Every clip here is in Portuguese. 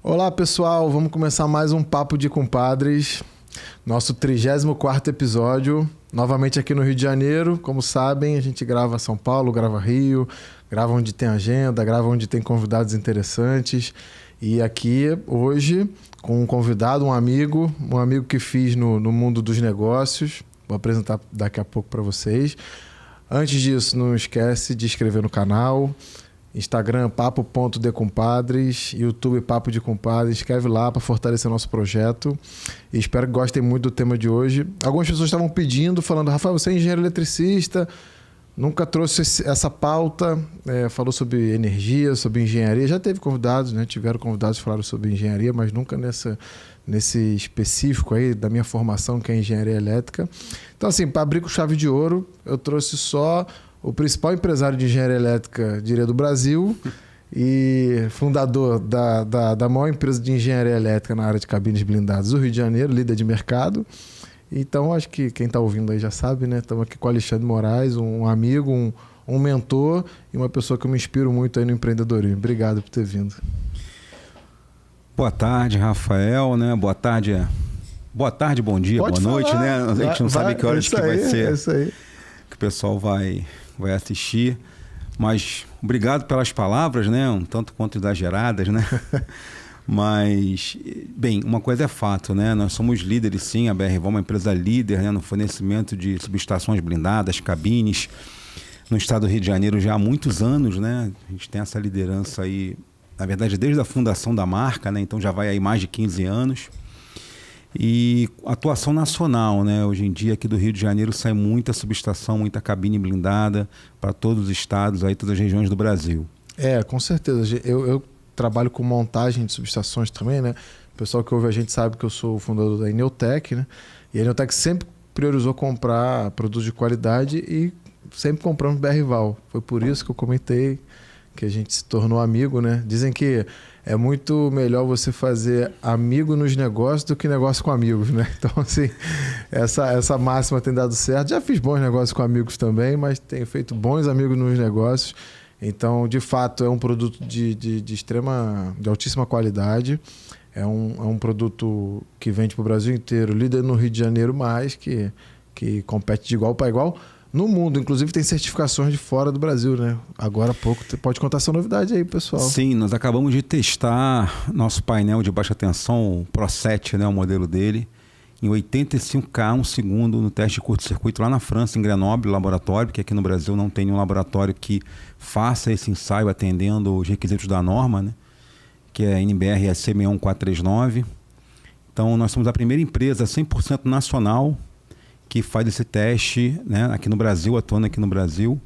Olá pessoal, vamos começar mais um Papo de Compadres, nosso 34º episódio, novamente aqui no Rio de Janeiro. Como sabem, a gente grava São Paulo, grava Rio, grava onde tem agenda, grava onde tem convidados interessantes. E aqui hoje com um convidado, um amigo que fiz no mundo dos negócios, vou apresentar daqui a pouco para vocês. Antes disso, não esquece de inscrever no canal, Instagram papo.decompadres, YouTube Papo de Compadres. Escreve lá para fortalecer nosso projeto. E espero que gostem muito do tema de hoje. Algumas pessoas estavam pedindo, falando: Rafael, você é engenheiro eletricista, nunca trouxe essa pauta, falou sobre energia, sobre engenharia. Já teve convidados, né? Tiveram convidados que falaram sobre engenharia, mas nunca nesse específico aí da minha formação, que é engenharia elétrica. Então, assim, para abrir com chave de ouro, eu trouxe só o principal empresário de engenharia elétrica, diria, do Brasil, e fundador da maior empresa de engenharia elétrica na área de cabines blindadas do Rio de Janeiro, líder de mercado. Então, acho que quem está ouvindo aí já sabe, né? Estamos aqui com o Alexandre Moraes, um amigo, um mentor e uma pessoa que eu me inspiro muito aí no empreendedorismo. Obrigado por ter vindo. Boa tarde, Rafael, né? Boa tarde, bom dia, Pode boa noite, falar, né? A gente não sabe que horas que vai ser, isso aí. que o pessoal vai assistir. Mas obrigado pelas palavras, né? Um tanto quanto exageradas, né? Mas, bem, uma coisa é fato, né? Nós somos líderes, sim. A BRVAL é uma empresa líder, né? No fornecimento de subestações blindadas, cabines, no estado do Rio de Janeiro já há muitos anos, né? A gente tem essa liderança aí, na verdade, desde a fundação da marca, né? Então já vai aí mais de 15 anos. E atuação nacional, né? Hoje em dia aqui do Rio de Janeiro sai muita subestação, muita cabine blindada para todos os estados, aí, todas as regiões do Brasil. Com certeza. Eu trabalho com montagem de subestações também, né? O pessoal que ouve a gente sabe que eu sou o fundador da Eneotec, né? E a Eneotec sempre priorizou comprar produtos de qualidade e sempre compramos BRVAL. Foi por isso que eu comentei que a gente se tornou amigo, né? Dizem que é muito melhor você fazer amigo nos negócios do que negócio com amigos, né? Então, assim, essa máxima tem dado certo. Já fiz bons negócios com amigos também, mas tenho feito bons amigos nos negócios. Então, de fato, é um produto de altíssima qualidade. É um produto que vende para o Brasil inteiro, líder no Rio de Janeiro, mas que compete de igual para igual no mundo. Inclusive tem certificações de fora do Brasil, né? Agora há pouco, você pode contar essa novidade aí, pessoal. Sim, nós acabamos de testar nosso painel de baixa tensão, o Pro 7, né, o modelo dele, em 85K, um segundo no teste de curto-circuito lá na França, em Grenoble, laboratório, porque aqui no Brasil não tem nenhum laboratório que faça esse ensaio atendendo os requisitos da norma, né? Que é a NBR EC 61439. Então, nós somos a primeira empresa 100% nacional que faz esse teste, né, aqui no Brasil, atuando aqui no Brasil,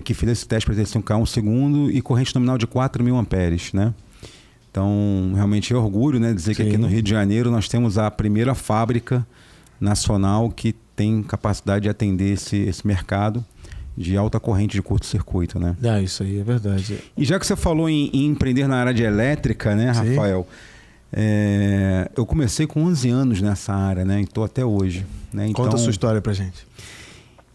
que fez esse teste para 85K um segundo e corrente nominal de 4.000 amperes, né? Então, realmente é orgulho, né, dizer Sim. que aqui no Rio de Janeiro nós temos a primeira fábrica nacional que tem capacidade de atender esse mercado de alta corrente de curto-circuito, né? Isso aí é verdade. E já que você falou em empreender na área de elétrica, né, Sim. Rafael? Eu comecei com 11 anos nessa área, né? E estou até hoje. Né? Então, conta a sua história pra gente.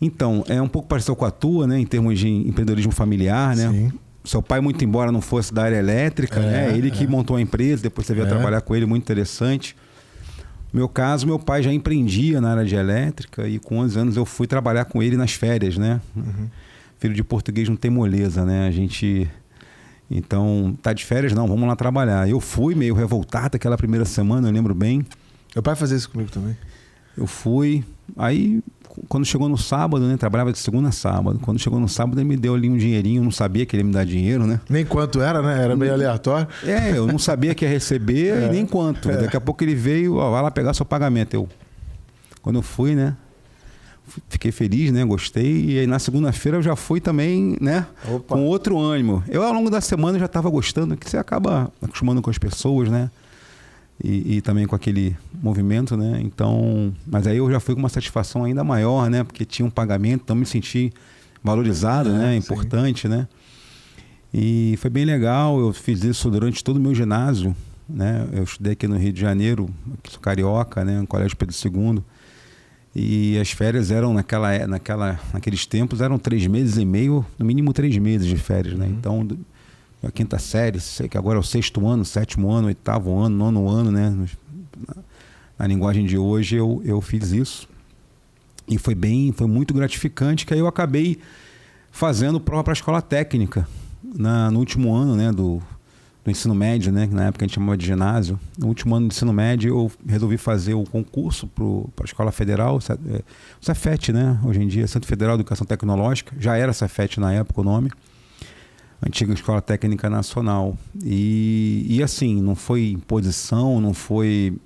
Então, é um pouco parecido com a tua, né? Em termos de empreendedorismo familiar, né? Sim. Seu pai, muito embora não fosse da área elétrica, né? Ele que montou a empresa, depois você veio trabalhar com ele, muito interessante. No meu caso, meu pai já empreendia na área de elétrica e com 11 anos eu fui trabalhar com ele nas férias, né? Uhum. Filho de português não tem moleza, né? A gente... Então, tá de férias? Não, vamos lá trabalhar. Eu fui meio revoltado aquela primeira semana, eu lembro bem. Meu pai fazia isso comigo também. Eu fui, aí quando chegou no sábado, né? Trabalhava de segunda a sábado. Quando chegou no sábado, ele me deu ali um dinheirinho, eu não sabia que ele ia me dar dinheiro, né? Nem quanto era, né? Era meio aleatório. Eu não sabia que ia receber e nem quanto. Daqui a pouco ele veio, vai lá pegar seu pagamento. Quando eu fui, né? Fiquei feliz, né? Gostei. E aí na segunda-feira eu já fui também, né? Com outro ânimo. Eu ao longo da semana já estava gostando, que você acaba acostumando com as pessoas, né? E também com aquele movimento, né? Então, mas aí eu já fui com uma satisfação ainda maior, né? Porque tinha um pagamento, então me senti valorizado, né? Importante, sim. Né? E foi bem legal. Eu fiz isso durante todo o meu ginásio, né? Eu estudei aqui no Rio de Janeiro, sou carioca, né? No Colégio Pedro II. E as férias eram naqueles tempos eram 3 meses e meio, no mínimo 3 meses de férias, né? Então a quinta série, sei que agora é o 6º ano, 7º ano, 8º ano, 9º ano, né? Na linguagem de hoje eu fiz isso. E foi muito gratificante, que aí eu acabei fazendo prova para a escola técnica no último ano, né, do ensino médio, né, que na época a gente chamava de ginásio. No último ano do ensino médio eu resolvi fazer o concurso para a Escola Federal, o Cefet, né, hoje em dia, Centro Federal de Educação Tecnológica, já era Cefet na época o nome, antiga Escola Técnica Nacional. E assim, não foi imposição, não foi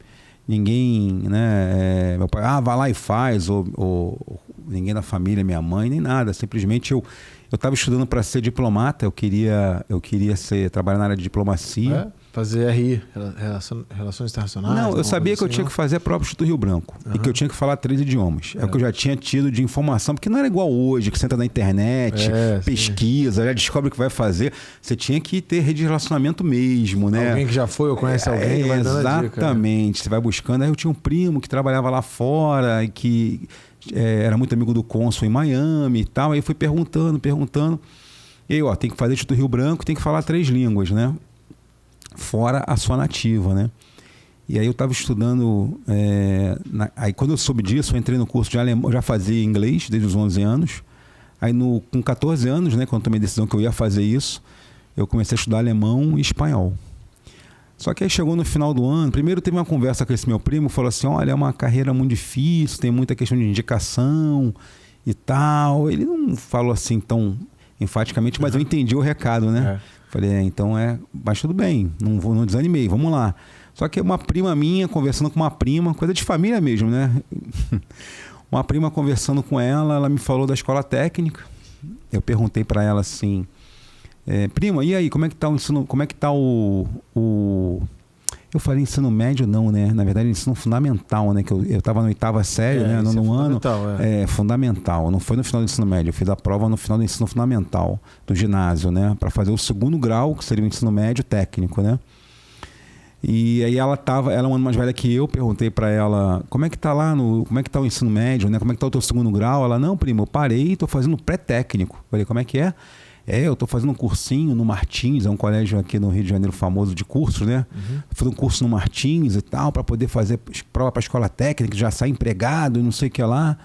ninguém, né, meu pai, vai lá e faz, ou ninguém da família, minha mãe, nem nada, simplesmente eu estava estudando para ser diplomata, eu queria trabalhar na área de diplomacia. Fazer RI, Relações Internacionais? Não, eu sabia que eu tinha que fazer a prova do Instituto Rio Branco e que eu tinha que falar 3 idiomas. É o que eu já tinha tido de informação, porque não era igual hoje, que você entra na internet, pesquisa, já descobre o que vai fazer. Você tinha que ter rede de relacionamento mesmo, né? Alguém que já foi ou conhece alguém vai dando a dica. Exatamente, você vai buscando. Aí eu tinha um primo que trabalhava lá fora e que era muito amigo do cônsul em Miami e tal. Aí eu fui perguntando. E aí, tem que fazer Instituto Rio Branco, tem que falar 3 línguas, né? Fora a sua nativa, né? E aí eu estava estudando, aí quando eu soube disso, eu entrei no curso de alemão, eu já fazia inglês desde os 11 anos, aí com 14 anos, né, quando tomei a decisão que eu ia fazer isso, eu comecei a estudar alemão e espanhol. Só que aí chegou no final do ano, primeiro teve uma conversa com esse meu primo, falou assim, olha, é uma carreira muito difícil, tem muita questão de indicação e tal. Ele não falou assim tão enfaticamente, mas eu entendi o recado, né? Falei, então mas tudo bem, não desanimei, vamos lá. Só que uma prima minha, conversando com uma prima, coisa de família mesmo, né? Uma prima conversando com ela me falou da escola técnica. Eu perguntei para ela assim, prima, e aí, como é que tá o ensino, como é que tá o... Eu falei ensino médio não, né? Na verdade, ensino fundamental, né? Que eu estava na 8ª série, né? No ano. Fundamental. Não foi no final do ensino médio. Eu fiz a prova no final do ensino fundamental, do ginásio, né? Para fazer o 2º grau, que seria o ensino médio técnico, né? E aí ela é um ano mais velha que eu, perguntei para ela, como é que tá lá como é que tá o ensino médio, né? Como é que tá o teu 2º grau? Ela, não, primo, eu parei e tô fazendo pré-técnico. Falei, como é que é? Eu estou fazendo um cursinho no Martins, é um colégio aqui no Rio de Janeiro famoso de cursos, né? Fiz um curso no Martins e tal, para poder fazer prova para a escola técnica, já sair empregado e não sei o que lá.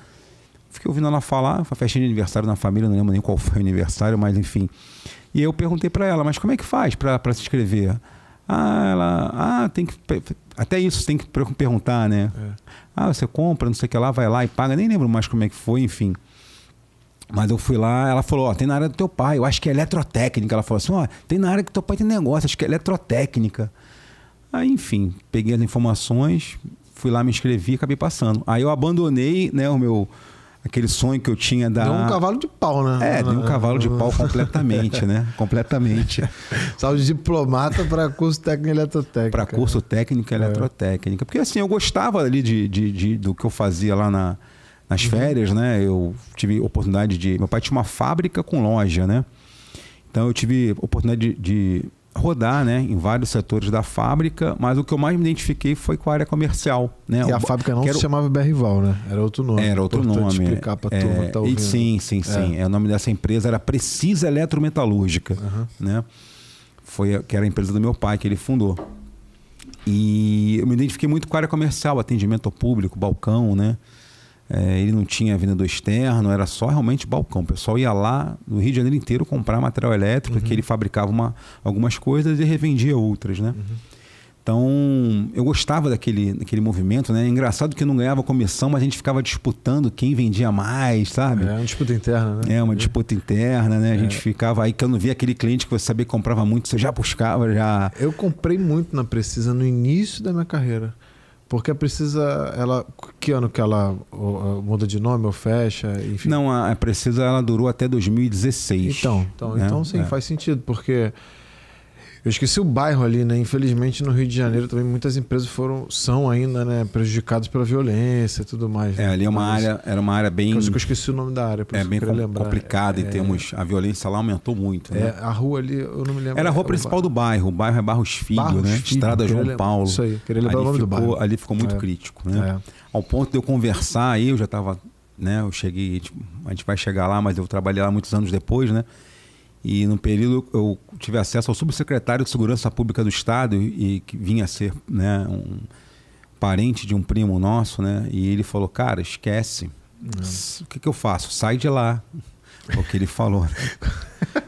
Fiquei ouvindo ela falar, foi festinha de aniversário na família, não lembro nem qual foi o aniversário, mas enfim. E eu perguntei para ela, mas como é que faz para se inscrever? Tem que... Até isso tem que perguntar, né? Você compra, não sei o que lá, vai lá e paga, nem lembro mais como é que foi, enfim. Mas eu fui lá, ela falou, tem na área do teu pai, eu acho que é eletrotécnica. Ela falou assim, tem na área que teu pai tem negócio, acho que é eletrotécnica. Aí, enfim, peguei as informações, fui lá, me inscrevi e acabei passando. Aí eu abandonei, né, aquele sonho que eu tinha da... Deu um cavalo de pau, né? Deu um cavalo de pau completamente, né? Completamente. Saiu de diplomata para curso técnico eletrotécnica. Para curso técnico eletrotécnica. Porque assim, eu gostava ali do que eu fazia lá nas férias, né? Eu tive oportunidade meu pai tinha uma fábrica com loja, né? Então eu tive oportunidade de rodar, né, em vários setores da fábrica, mas o que eu mais me identifiquei foi com a área comercial, né? E a fábrica não se chamava BR-Val, né? Era outro nome. Era outro nome. Explicar para a turma que tá ouvindo. Sim. O nome dessa empresa era Precisa Eletrometalúrgica, né? Que era a empresa do meu pai, que ele fundou. E eu me identifiquei muito com a área comercial, atendimento ao público, balcão, né? Ele não tinha vendedor externo, era só realmente balcão. O pessoal ia lá no Rio de Janeiro inteiro comprar material elétrico, que ele fabricava algumas coisas e revendia outras, né? Então, eu gostava daquele movimento, né? Engraçado que não ganhava comissão, mas a gente ficava disputando quem vendia mais, sabe? Uma disputa interna, né? Uma disputa interna, né? A gente ficava aí, quando via aquele cliente que você sabia que comprava muito, você já buscava, já... Eu comprei muito na Precisa no início da minha carreira. Porque a Precisa, que ano que ela muda de nome ou fecha? Enfim. Não, a Precisa ela durou até 2016. Então sim, faz sentido, porque eu esqueci o bairro ali, né? Infelizmente no Rio de Janeiro também muitas empresas são ainda, né, prejudicadas pela violência e tudo mais. Né? Ali era uma área bem... Eu esqueci o nome da área, por isso bem que eu queria lembrar. Complicada em termos... A violência lá aumentou muito, né? A rua ali, eu não me lembro. Era a rua principal do bairro. O bairro é Barros Filho, né? Estrada João Paulo. Isso aí, queria lembrar o nome do bairro. Ali ficou muito crítico, né? Ao ponto de eu conversar aí, eu já estava... né? Eu cheguei... A gente vai chegar lá, mas eu trabalhei lá muitos anos depois, né? E no período eu tive acesso ao subsecretário de Segurança Pública do Estado e que vinha a ser, né, um parente de um primo nosso, né? E ele falou, cara, esquece. O que eu faço? Sai de lá. É o que ele falou.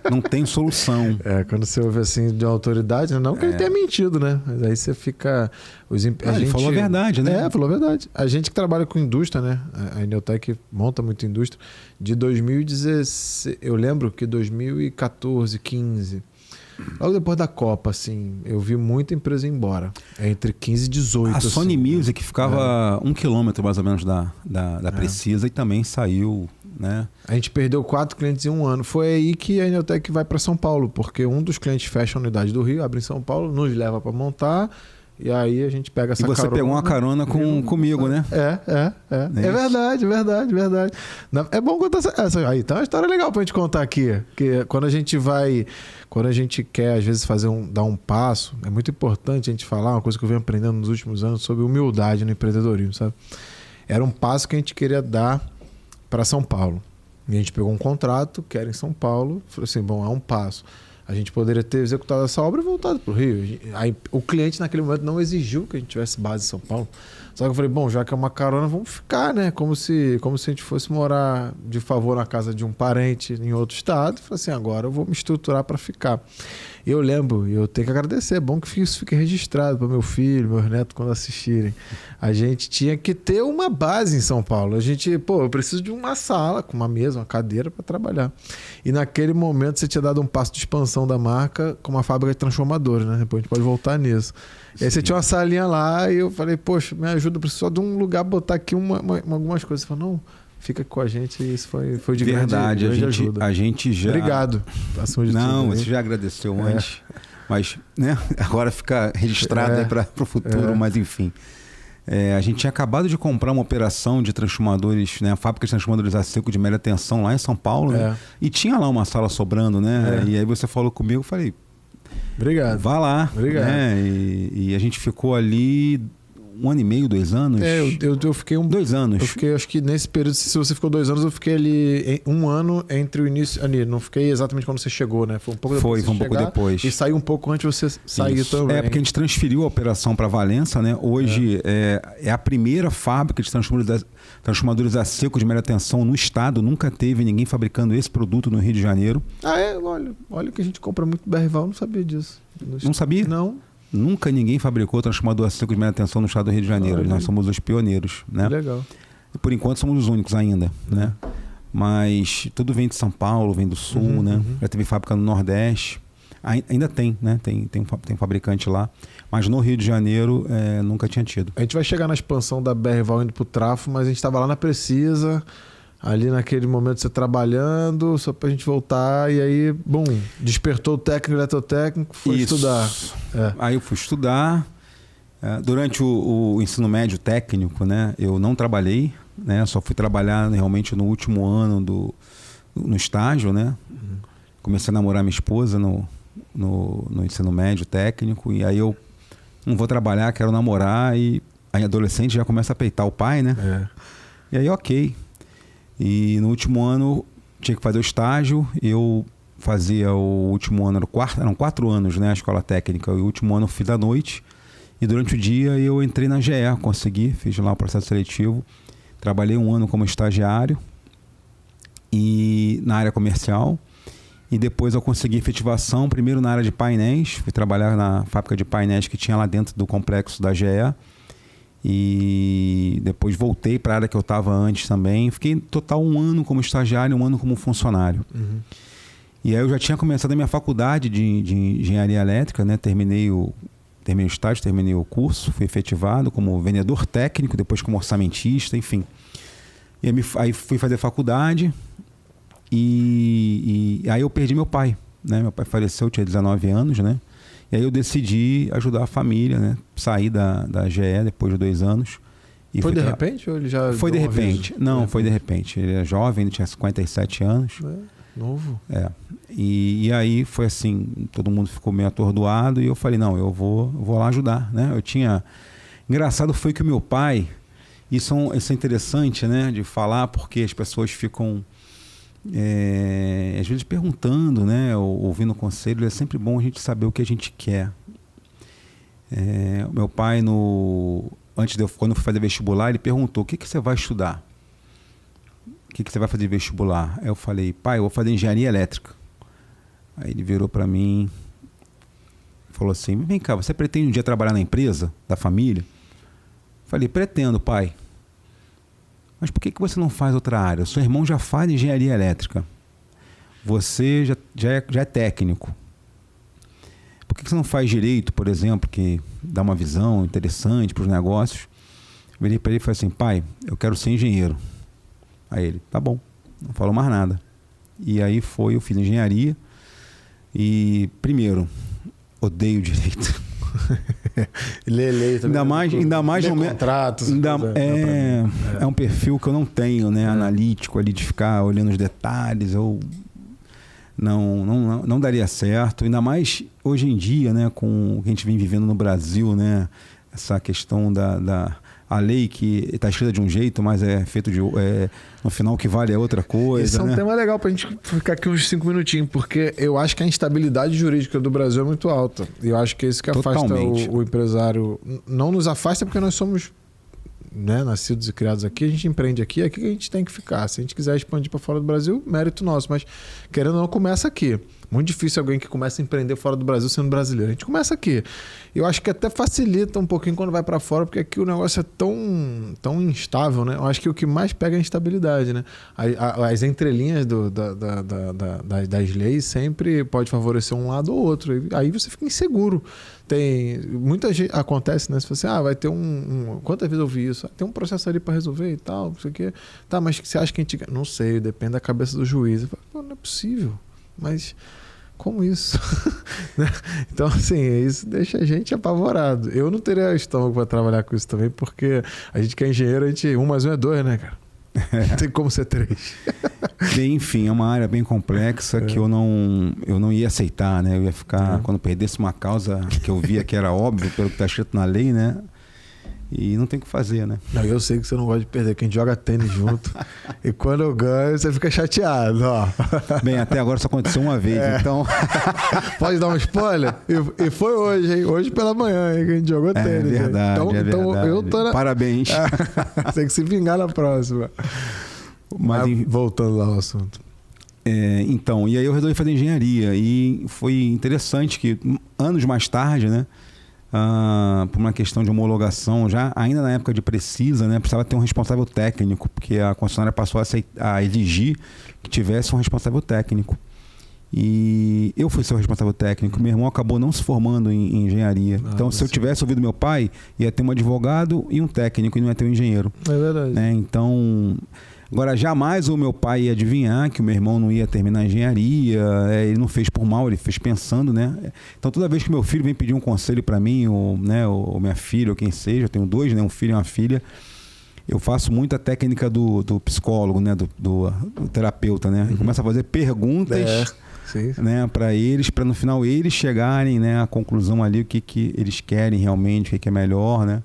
Não tem solução. Quando você ouve assim de autoridade, não que ele tenha mentido, né? Mas aí você fica... Ele falou a verdade, né? Falou a verdade. A gente que trabalha com indústria, né? A Eneotec monta muita indústria. De 2016, eu lembro que 2014, 15, logo depois da Copa, assim, eu vi muita empresa ir embora. Entre 15 e 18. A Sony assim, Music ficava 1 quilômetro mais ou menos da Precisa e também saiu, né? A gente perdeu 4 clientes em um ano. Foi aí que a Eneotec vai para São Paulo, porque um dos clientes fecha a unidade do Rio, abre em São Paulo, nos leva para montar. E aí a gente pega essa carona. E você pegou uma carona comigo, né? É verdade. É bom contar essa. Aí tá uma história legal pra gente contar aqui. Que quando a gente quer, às vezes, dar um passo, é muito importante a gente falar uma coisa que eu venho aprendendo nos últimos anos sobre humildade no empreendedorismo, sabe? Era um passo que a gente queria dar para São Paulo. E a gente pegou um contrato, que era em São Paulo, falou assim, bom, é um passo. A gente poderia ter executado essa obra e voltado para o Rio. Aí, o cliente, naquele momento, não exigiu que a gente tivesse base em São Paulo. Só que eu falei, bom, já que é uma carona, vamos ficar, né? Como se a gente fosse morar de favor na casa de um parente em outro estado. Eu falei assim, agora eu vou me estruturar para ficar. Eu lembro, e eu tenho que agradecer, é bom que isso fique registrado para meu filho, meus netos, quando assistirem. A gente tinha que ter uma base em São Paulo. Eu preciso de uma sala, com uma mesa, uma cadeira para trabalhar. E naquele momento você tinha dado um passo de expansão da marca com uma fábrica de transformadores, né? Depois a gente pode voltar nisso. E aí você tinha uma salinha lá e eu falei, poxa, me ajuda, eu preciso só de um lugar botar aqui algumas coisas. Você falou, não, fica com a gente, e isso foi de verdade, grande ajuda. A gente já... Obrigado. Não, você já agradeceu antes, mas, né, agora fica registrado aí para o futuro, mas enfim. A gente tinha acabado de comprar uma operação de transformadores, né, a fábrica de transformadores a seco de média tensão lá em São Paulo, né, e tinha lá uma sala sobrando, né, e aí você falou comigo, eu falei, obrigado. Vá lá. Obrigado. Né, e a gente ficou ali 1 ano e meio, 2 anos? Eu fiquei 2 anos. Eu fiquei, acho que nesse período, se você ficou 2 anos, eu fiquei ali 1 ano entre o início... Ali, não fiquei exatamente quando você chegou, né? Foi um pouco depois. Foi um pouco depois. E saiu um pouco antes de você sair também. Porque a gente transferiu a operação para Valença, né? Hoje é a primeira fábrica de transformadores a seco de média tensão no estado. Nunca teve ninguém fabricando esse produto no Rio de Janeiro. Olha que a gente compra muito BRVAL, não sabia disso. Não sabia? Não. Nunca ninguém fabricou transformador a seco de média tensão no estado do Rio de Janeiro. Nós somos os pioneiros, né? Legal. E por enquanto somos os únicos ainda, né? Mas tudo vem de São Paulo, vem do Sul, né? Já teve fábrica no Nordeste. Ainda tem, né? Tem fabricante lá. Mas no Rio de Janeiro nunca tinha tido. A gente vai chegar na expansão da BRVAL indo pro Trafo, mas a gente estava lá na Precisa, ali naquele momento você trabalhando, só pra gente voltar, e aí, bom, despertou o técnico, eletrotécnico, foi estudar. Aí eu fui estudar. Durante o ensino médio técnico, né, eu não trabalhei, né, só fui trabalhar realmente no último ano no estágio, né. Comecei a namorar minha esposa no ensino médio técnico, e aí eu não vou trabalhar, quero namorar, e aí adolescente já começa a peitar o pai, né. E aí, ok. E no último ano tinha que fazer o estágio, eu fazia o último ano, eram 4 anos, né, a escola técnica, e o último ano eu fiz à noite, e durante o dia eu entrei na GE, fiz lá o processo seletivo, trabalhei 1 ano como estagiário e na área comercial, e depois eu consegui efetivação, primeiro na área de painéis, fui trabalhar na fábrica de painéis que tinha lá dentro do complexo da GE, e depois voltei para a área que eu estava antes também. Fiquei em total 1 ano como estagiário, 1 ano como funcionário. E aí eu já tinha começado a minha faculdade de engenharia elétrica, né? Terminei o estágio, terminei o curso, fui efetivado como vendedor técnico, depois como orçamentista, enfim. E aí fui fazer faculdade e aí eu perdi meu pai, né? Meu pai faleceu, eu tinha 19 anos, né? E aí eu decidi ajudar a família, né? Saí da GE depois de 2 anos. E foi de repente ou ele já... Foi de repente. Não, foi de repente. Ele é jovem, ele tinha 57 anos. Novo. E aí foi assim, todo mundo ficou meio atordoado e eu falei, não, eu vou lá ajudar, né? Engraçado foi que o meu pai... Isso é interessante, né? De falar, porque as pessoas ficam às vezes perguntando, né, ou ouvindo conselho, é sempre bom a gente saber o que a gente quer. O meu pai, quando eu fui fazer vestibular, ele perguntou: o que você vai estudar? O que você vai fazer de vestibular? Aí eu falei: pai, eu vou fazer engenharia elétrica. Aí ele virou para mim e falou assim: vem cá, você pretende um dia trabalhar na empresa da família? Eu falei: pretendo, pai. Mas por que você não faz outra área? O seu irmão já faz engenharia elétrica. Você já é técnico. Por que você não faz direito, por exemplo, que dá uma visão interessante para os negócios? Eu virei para ele e falei assim: pai, eu quero ser engenheiro. Aí ele: tá bom. Não falou mais nada. E aí eu fiz engenharia. E, primeiro, odeio direito. Lei também. Ainda mais no contratos. É um perfil que eu não tenho, né? Analítico ali, de ficar olhando os detalhes. Não daria certo. Ainda mais hoje em dia, né? Com o que a gente vem vivendo no Brasil, né? Essa questão a lei que está escrita de um jeito, mas é feito no final o que vale é outra coisa. Esse é um né? tema legal para a gente ficar aqui uns 5 minutinhos, porque eu acho que a instabilidade jurídica do Brasil é muito alta. E eu acho que é isso que afasta o empresário. Não nos afasta porque nós somos, né, nascidos e criados aqui, a gente empreende aqui, é aqui que a gente tem que ficar. Se a gente quiser expandir para fora do Brasil, mérito nosso. Mas, querendo ou não, começa aqui. Muito difícil alguém que começa a empreender fora do Brasil sendo brasileiro. A gente começa aqui. Eu acho que até facilita um pouquinho quando vai para fora, porque aqui o negócio é tão instável, né? Eu acho que o que mais pega é a instabilidade, né? As entrelinhas das leis sempre pode favorecer um lado ou outro. Aí você fica inseguro. Muita gente acontece, né? Se você vai ter quantas vezes eu vi isso? Tem um processo ali para resolver e tal, não sei o quê. Tá, mas você acha que a gente... Não sei, depende da cabeça do juiz. Eu falo, não é possível. Mas como isso? Então, assim, isso deixa a gente apavorado. Eu não teria estômago para trabalhar com isso também, porque a gente que é engenheiro, 1 mais 1 é 2, né, cara? Não tem como ser 3. Enfim, é uma área bem complexa que eu não ia aceitar, né? Eu ia ficar, quando perdesse uma causa que eu via que era óbvio pelo que está escrito na lei, né? E não tem o que fazer, né? Não, eu sei que você não gosta de perder, que a gente joga tênis junto. E quando eu ganho, você fica chateado, ó. Bem, até agora só aconteceu uma vez, então... Pode dar um spoiler? E foi hoje, hein? Hoje pela manhã, hein? Que a gente jogou tênis. É verdade, então eu tô Parabéns. Tem que se vingar na próxima. Mas voltando lá ao assunto. Então, e aí eu resolvi fazer engenharia. E foi interessante que anos mais tarde, né? Por uma questão de homologação, já ainda na época de Precisa, né, precisava ter um responsável técnico, porque a concessionária passou a exigir que tivesse um responsável técnico. E eu fui ser o responsável técnico. Meu irmão acabou não se formando em engenharia. Então, se eu tivesse ouvido meu pai, ia ter um advogado e um técnico, e não ia ter um engenheiro. É verdade. Né? Então... Agora, jamais o meu pai ia adivinhar que o meu irmão não ia terminar a engenharia. Ele não fez por mal, ele fez pensando, né? Então, toda vez que meu filho vem pedir um conselho para mim, ou minha filha, ou quem seja, eu tenho 2, né? Um filho e uma filha, eu faço muito a técnica do psicólogo, né? Do terapeuta, né? Eu começo a fazer perguntas né? Para eles, para no final eles chegarem, né? À conclusão ali, o que eles querem realmente, o que é melhor, né?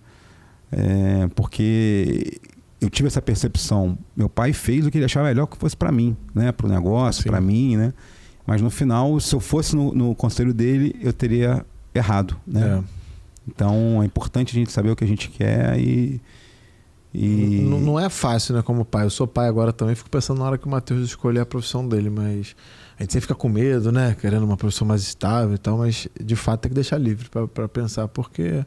Porque... eu tive essa percepção. Meu pai fez o que ele achava melhor que fosse para mim, né? Para o negócio, para mim, né? Mas no final, se eu fosse no conselho dele, eu teria errado, né? Então, é importante a gente saber o que a gente quer e... Não é fácil, né? Como pai. Eu sou pai agora também, fico pensando na hora que o Matheus escolher a profissão dele, mas a gente sempre fica com medo, né? Querendo uma profissão mais estável e tal, mas de fato tem que deixar livre para pensar, porque...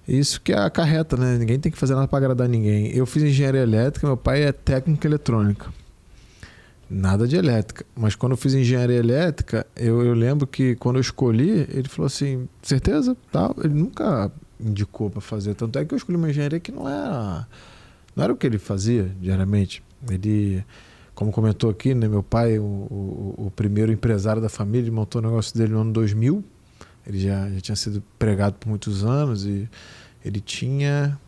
isso que acarreta, né? Ninguém tem que fazer nada para agradar ninguém. Eu fiz engenharia elétrica, meu pai é técnico eletrônica. Nada de elétrica. Mas quando eu fiz engenharia elétrica, eu lembro que quando eu escolhi, ele falou assim, certeza? Tal. Ele nunca indicou para fazer. Tanto é que eu escolhi uma engenharia que não era o que ele fazia diariamente. Ele, como comentou aqui, né? Meu pai, o primeiro empresário da família, ele montou o negócio dele no ano 2000. Ele já tinha sido empregado por muitos anos e ele tinha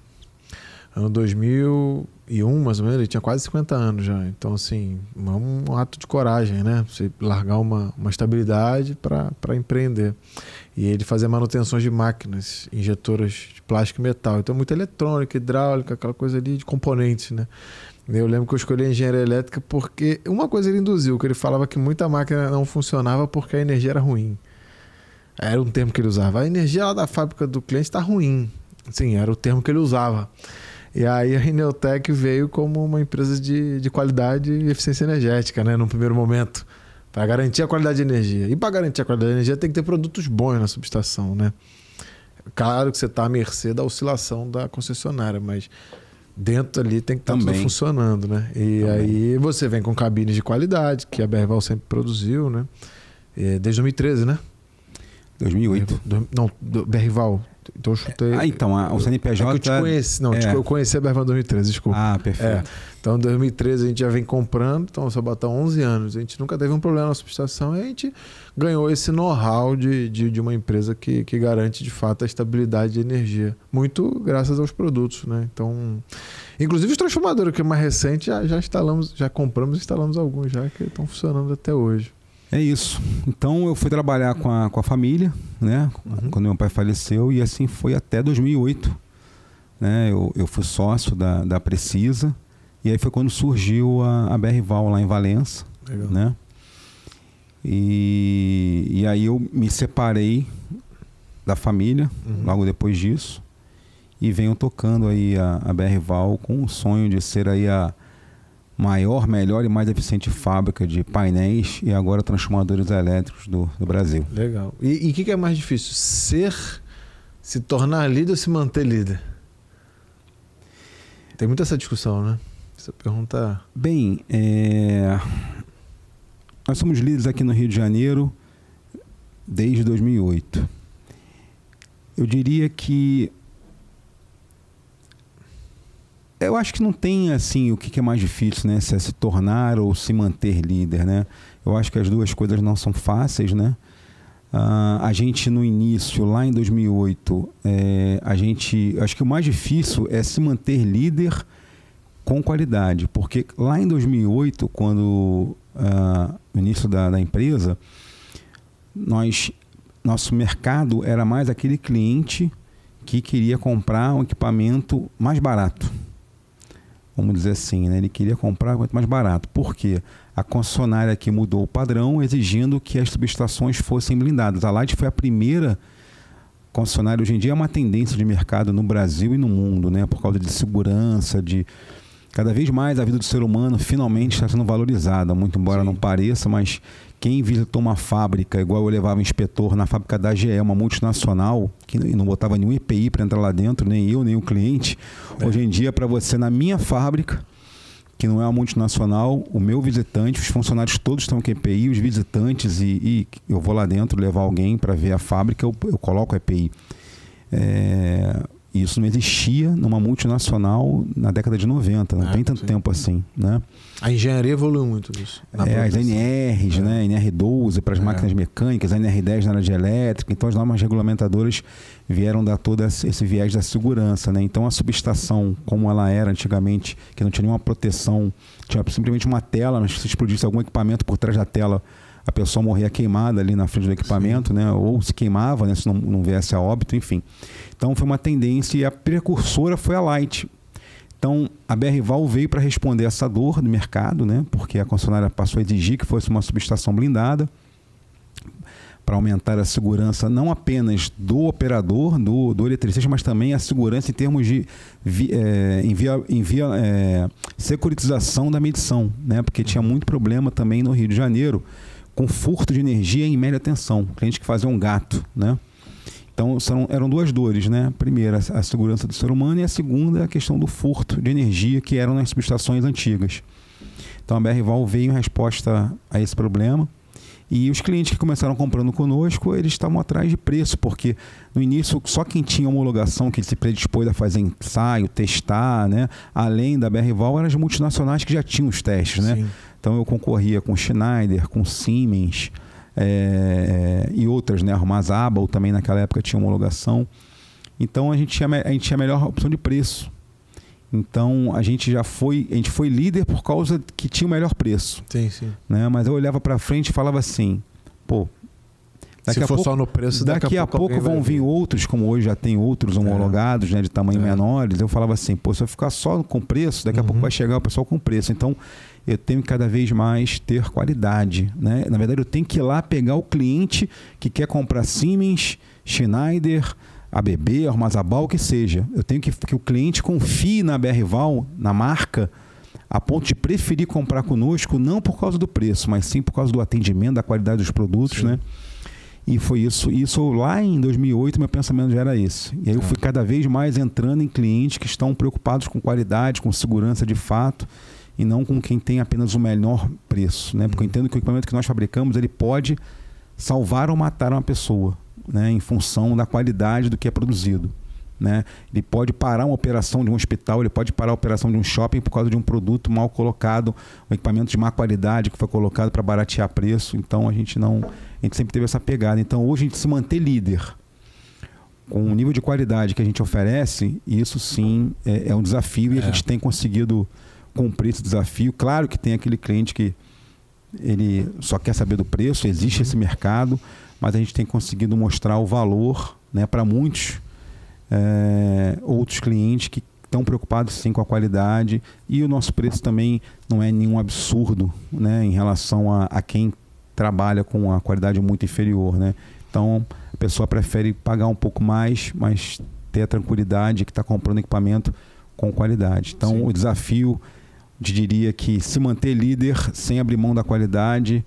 ano 2001, mais ou menos, ele tinha quase 50 anos já. Então, assim, um ato de coragem, né? Você largar uma estabilidade para empreender. E ele fazia manutenções de máquinas, injetoras de plástico e metal. Então, muita eletrônica, hidráulica, aquela coisa ali de componentes, né? Eu lembro que eu escolhi a engenharia elétrica porque uma coisa ele induziu, que ele falava que muita máquina não funcionava porque a energia era ruim. Era um termo que ele usava. A energia lá da fábrica do cliente está ruim. Sim, era o termo que ele usava. E aí a Eneotec veio como uma empresa de qualidade e eficiência energética, né? No primeiro momento, para garantir a qualidade de energia. E para garantir a qualidade de energia tem que ter produtos bons na subestação, né? Claro que você está à mercê da oscilação da concessionária, mas dentro ali tem que estar tudo funcionando, né? E aí você vem com cabines de qualidade, que a Berval sempre produziu, né? Desde 2013, né? 2008. Não, Berval. Então eu chutei. O CNPJ. Eu te conheci. Não, eu conheci a Berval em 2013, desculpa. Ah, perfeito. Então em 2013 a gente já vem comprando, então só botar 11 anos. A gente nunca teve um problema na subestação e a gente ganhou esse know-how de uma empresa que garante de fato a estabilidade de energia. Muito graças aos produtos, né? Então, inclusive os transformadores, que é mais recente, já instalamos, já compramos e instalamos alguns já que estão funcionando até hoje. É isso. Então eu fui trabalhar com a família, né? Quando meu pai faleceu, e assim foi até 2008. Né? Eu fui sócio da Precisa, e aí foi quando surgiu a Berval lá em Valença. Legal. Né? E aí eu me separei da família logo depois disso, e venho tocando aí a Berval com o sonho de ser aí a maior, melhor e mais eficiente fábrica de painéis e agora transformadores elétricos do Brasil. Legal. E o que é mais difícil? Se tornar líder ou se manter líder? Tem muita essa discussão, né? Essa pergunta... Bem, nós somos líderes aqui no Rio de Janeiro desde 2008. Eu diria que eu acho que não tem assim o que é mais difícil, né? Se é se tornar ou se manter líder, né? Eu acho que as duas coisas não são fáceis, né? A gente no início, lá em 2008, acho que o mais difícil é se manter líder com qualidade, porque lá em 2008, quando no início da empresa, nosso mercado era mais aquele cliente que queria comprar um equipamento mais barato. Vamos dizer assim, né? Ele queria comprar muito mais barato. Por quê? A concessionária aqui mudou o padrão, exigindo que as subestações fossem blindadas. A Light foi a primeira concessionária. Hoje em dia é uma tendência de mercado no Brasil e no mundo, né? Por causa de segurança, de... Cada vez mais a vida do ser humano finalmente está sendo valorizada, muito embora não pareça, mas quem visitou uma fábrica, igual eu levava inspetor na fábrica da GE, uma multinacional, que não botava nenhum EPI para entrar lá dentro, nem eu, nem o cliente. Hoje em dia, para você, na minha fábrica, que não é uma multinacional, o meu visitante, os funcionários todos estão com EPI, os visitantes, e eu vou lá dentro levar alguém para ver a fábrica, eu coloco EPI. Isso não existia numa multinacional na década de 90, não tem tanto tempo assim, né? A engenharia evoluiu muito nisso. As NRs, né? NR12 para as máquinas mecânicas, a NR10 na área de elétrica. Então as normas regulamentadoras vieram dar todo esse viés da segurança, né? Então a subestação, como ela era antigamente, que não tinha nenhuma proteção, tinha simplesmente uma tela, mas se explodisse algum equipamento por trás da tela, a pessoa morria queimada ali na frente do equipamento, né? Ou se queimava, né? Se não viesse a óbito, enfim. Então foi uma tendência, e a precursora foi a Light. Então a Berval veio para responder essa dor do mercado, né? Porque a concessionária passou a exigir que fosse uma subestação blindada para aumentar a segurança não apenas do operador, do eletricista, mas também a segurança em termos de securitização da medição, né? Porque tinha muito problema também no Rio de Janeiro com furto de energia em média tensão, cliente que fazia um gato, né? Então eram duas dores, né? A primeira, a segurança do ser humano, e a segunda, a questão do furto de energia, que eram nas subestações antigas. Então a Berval veio em resposta a esse problema, e os clientes que começaram comprando conosco, eles estavam atrás de preço, porque no início só quem tinha homologação, que se predispôs a fazer ensaio, testar, né? Além da Berval, eram as multinacionais que já tinham os testes, né? Sim. Então eu concorria com Schneider, com Siemens e outras, né? A Abel também naquela época tinha homologação. Então a gente tinha a melhor opção de preço. Então a gente foi líder por causa que tinha o melhor preço. Sim, sim. Né? Mas eu olhava para frente e falava assim, pô, se for só no preço, daqui a pouco vão vir outros, como hoje já tem outros homologados, né, de tamanho menores. Eu falava assim, pô, se eu ficar só com preço, daqui a pouco vai chegar o pessoal com preço. Então eu tenho que cada vez mais ter qualidade, né? Na verdade, eu tenho que ir lá pegar o cliente que quer comprar Siemens, Schneider, ABB, Armazabal, o que seja. Eu tenho que o cliente confie na BR-Val, na marca, a ponto de preferir comprar conosco, não por causa do preço, mas sim por causa do atendimento, da qualidade dos produtos, né? E foi isso lá em 2008, meu pensamento já era esse. E aí eu fui cada vez mais entrando em clientes que estão preocupados com qualidade, com segurança de fato, e não com quem tem apenas o melhor preço, né? Porque eu entendo que o equipamento que nós fabricamos, ele pode salvar ou matar uma pessoa, né, em função da qualidade do que é produzido, né? Ele pode parar uma operação de um hospital, ele pode parar a operação de um shopping por causa de um produto mal colocado, um equipamento de má qualidade que foi colocado para baratear preço. Então a gente sempre teve essa pegada. Então hoje a gente se manter líder com o nível de qualidade que a gente oferece, isso sim é um desafio, e a gente tem conseguido cumprir esse desafio. Claro que tem aquele cliente que ele só quer saber do preço, existe esse mercado, mas a gente tem conseguido mostrar o valor, né, para muitos outros clientes que estão preocupados sim com a qualidade, e o nosso preço também não é nenhum absurdo, né, em relação a quem trabalha com a qualidade muito inferior, né? Então a pessoa prefere pagar um pouco mais, mas ter a tranquilidade que está comprando equipamento com qualidade. Então o desafio, diria que se manter líder sem abrir mão da qualidade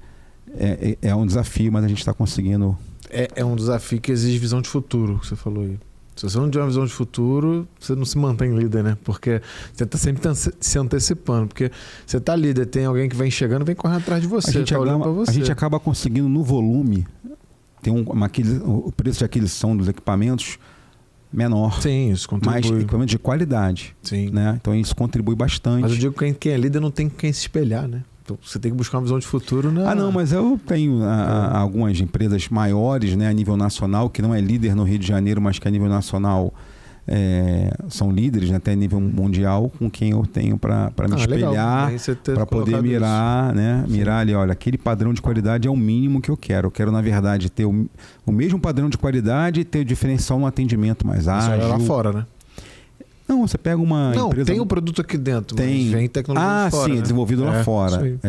é um desafio, mas a gente está conseguindo. É um desafio que exige visão de futuro, que você falou aí. Se você não tiver uma visão de futuro, você não se mantém líder, né? Porque você está sempre se antecipando. Porque você está líder, tem alguém que vem chegando, vem correndo atrás de você, está olhando para você. A gente acaba conseguindo no volume, tem o preço de aquisição dos equipamentos menor. Sim, isso contribui. Mais equipamento de qualidade. Sim. Né? Então isso contribui bastante. Mas eu digo que quem é líder não tem quem se espelhar, né? Então você tem que buscar uma visão de futuro. Não, mas eu tenho algumas empresas maiores, né, a nível nacional, que não é líder no Rio de Janeiro, mas que a nível nacional são líderes, né, até a nível mundial, com quem eu tenho para me espelhar, para poder mirar, né, mirar ali, olha, aquele padrão de qualidade é o mínimo que eu quero. Eu quero, na verdade, ter o mesmo padrão de qualidade e ter o diferencial no atendimento mais ágil. Isso é lá fora, né? Não, você pega uma empresa... tem o produto aqui dentro, mas vem tecnologia fora. Sim, né? É desenvolvido lá fora. Sim.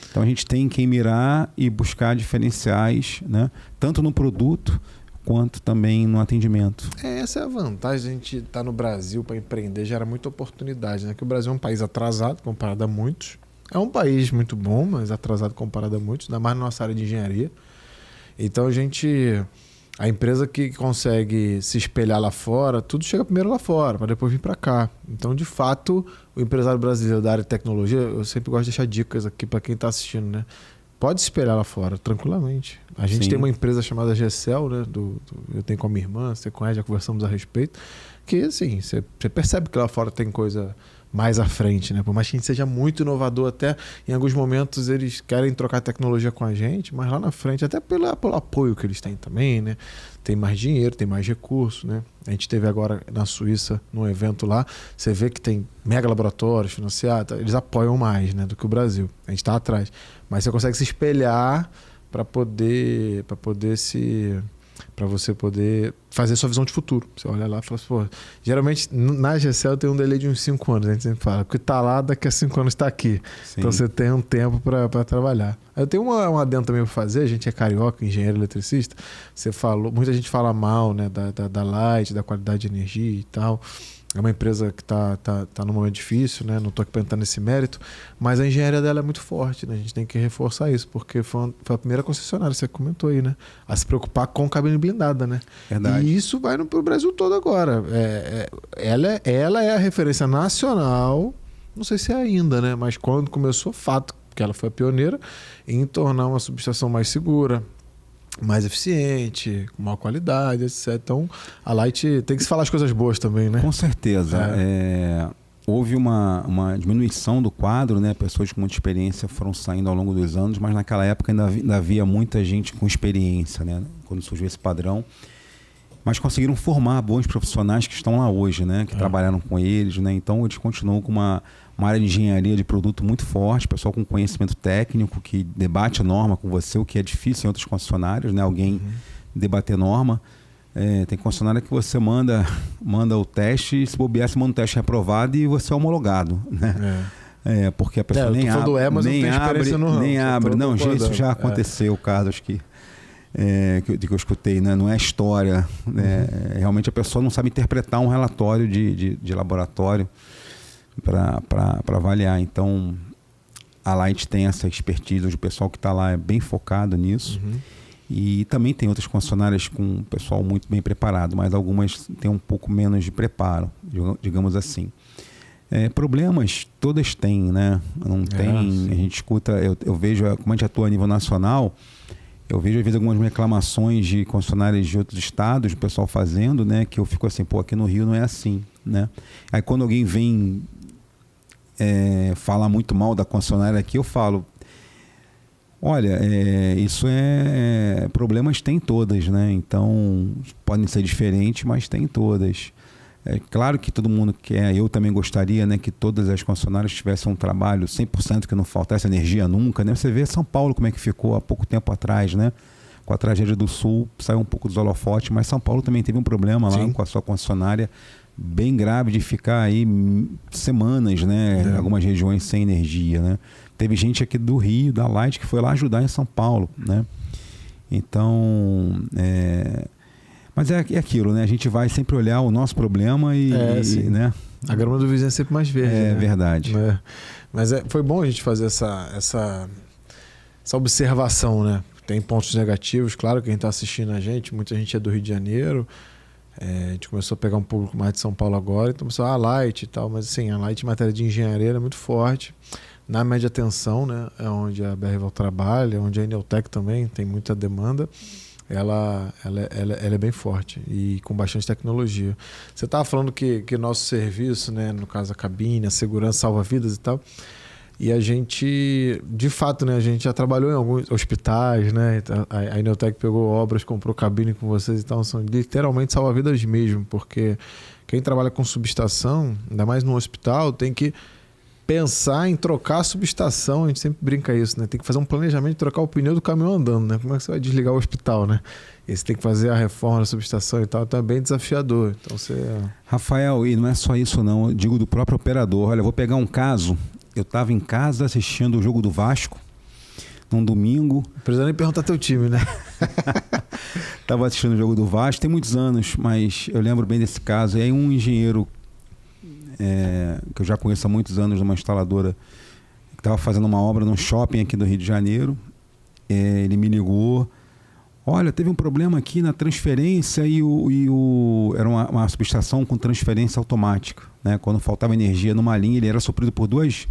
Então a gente tem que mirar e buscar diferenciais, né? Tanto no produto quanto também no atendimento. Essa é a vantagem. A gente estar no Brasil para empreender gera muita oportunidade, né? Que o Brasil é um país atrasado comparado a muitos. É um país muito bom, mas atrasado comparado a muitos, ainda mais na nossa área de engenharia. Então a empresa que consegue se espelhar lá fora, tudo chega primeiro lá fora, para depois vir para cá. Então, de fato, o empresário brasileiro da área de tecnologia, eu sempre gosto de deixar dicas aqui para quem está assistindo, né? Pode se espelhar lá fora, tranquilamente. A gente tem uma empresa chamada Gecel, né? Eu tenho com a minha irmã, você conhece, já conversamos a respeito, que assim, você percebe que lá fora tem coisa mais à frente, né? Por mais que a gente seja muito inovador, até em alguns momentos eles querem trocar tecnologia com a gente, mas lá na frente, até pelo apoio que eles têm também, né? Tem mais dinheiro, tem mais recursos, né? A gente teve agora na Suíça, num evento lá, você vê que tem mega laboratórios financiados, eles apoiam mais, né, do que o Brasil. A gente está atrás. Mas você consegue se espelhar para você poder fazer sua visão de futuro. Você olha lá e fala assim, pô, geralmente na Gecel tem um delay de uns 5 anos, a gente sempre fala, porque está lá, daqui a 5 anos está aqui. Sim. Então você tem um tempo para trabalhar. Eu tenho um adendo também para fazer, a gente é carioca, engenheiro eletricista, muita gente fala mal, né, da Light, da qualidade de energia e tal. É uma empresa que está num momento difícil, né? Não estou aqui para entrar nesse mérito, mas a engenharia dela é muito forte, né? A gente tem que reforçar isso, porque foi a primeira concessionária, você comentou aí, né? A se preocupar com cabine blindada, né? Verdade. E isso vai para o Brasil todo agora. Ela é a referência nacional, não sei se é ainda, né? Mas quando começou, fato, que ela foi a pioneira em tornar uma subestação mais segura, mais eficiente, com maior qualidade, etc. Então, a Light tem que se falar as coisas boas também, né? Com certeza. Houve uma diminuição do quadro, né? Pessoas com muita experiência foram saindo ao longo dos anos, mas naquela época ainda havia muita gente com experiência, né? Quando surgiu esse padrão. mas conseguiram formar bons profissionais que estão lá hoje, né? Que trabalharam com eles, né? Então eles continuam com uma área de engenharia de produto muito forte, pessoal com conhecimento técnico que debate a norma com você, o que é difícil em outros concessionários, né? Alguém debater norma. Tem concessionária que você manda o teste, e se bobear, você manda o teste reprovado e você é homologado, né? Porque a pessoa nem abre, mas nem abre. Não, isso já aconteceu, casos que eu escutei, né? Não é história. Realmente a pessoa não sabe interpretar um relatório de laboratório para avaliar. Então, a Light tem essa expertise, o pessoal que está lá é bem focado nisso. E também tem outras concessionárias com um pessoal muito bem preparado, mas algumas têm um pouco menos de preparo, digamos assim. Problemas todas têm, né? Não tem, a gente escuta, eu vejo, como a gente atua a nível nacional, eu vejo às vezes algumas reclamações de concessionárias de outros estados, o pessoal fazendo, né? Que eu fico assim, aqui no Rio não é assim, né? Aí quando alguém vem falar muito mal da concessionária aqui, eu falo, olha, isso problemas tem todas, né? Então, podem ser diferentes, mas tem todas. É claro que todo mundo quer, eu também gostaria, né, que todas as concessionárias tivessem um trabalho 100%, que não faltasse energia nunca, né? Você vê São Paulo como é que ficou há pouco tempo atrás, né? Com a tragédia do Sul, saiu um pouco dos holofotes, mas São Paulo também teve um problema lá com a sua concessionária bem grave de ficar aí semanas, né? Algumas regiões sem energia, né? Teve gente aqui do Rio, da Light, que foi lá ajudar em São Paulo, né? Então, mas é aquilo, né? A gente vai sempre olhar o nosso problema né? A grama do vizinho é sempre mais verde. É, né? Verdade. Mas foi bom a gente fazer essa observação, né? Tem pontos negativos, claro, quem está assistindo a gente, muita gente é do Rio de Janeiro. A gente começou a pegar um público mais de São Paulo agora, então começou a Light e tal, mas assim, a Light em matéria de engenharia é muito forte. Na média tensão, né? É onde a BRVAL trabalha, onde a Eneltec também tem muita demanda. Ela é bem forte e com bastante tecnologia. Você estava falando que nosso serviço, né, no caso a cabine, a segurança salva vidas e tal, e a gente, de fato, né, a gente já trabalhou em alguns hospitais, né, a Eneltec pegou obras, comprou cabine com vocês e tal, são literalmente salva vidas mesmo, porque quem trabalha com subestação, ainda mais no hospital, tem que pensar em trocar a subestação, a gente sempre brinca isso, né? Tem que fazer um planejamento de trocar o pneu do caminhão andando, né? Como é que você vai desligar o hospital, né? E você tem que fazer a reforma da subestação e tal, então é bem desafiador. Então Rafael, e não é só isso não, eu digo do próprio operador. Olha, eu vou pegar um caso, eu estava em casa assistindo o jogo do Vasco, num domingo. Não precisa nem perguntar teu time, né? Estava assistindo o jogo do Vasco, tem muitos anos, mas eu lembro bem desse caso. E aí um engenheiro que eu já conheço há muitos anos, numa instaladora que estava fazendo uma obra num shopping aqui do Rio de Janeiro, ele me ligou, olha, teve um problema aqui na transferência era uma subestação com transferência automática, né? Quando faltava energia numa linha, ele era suprido por dois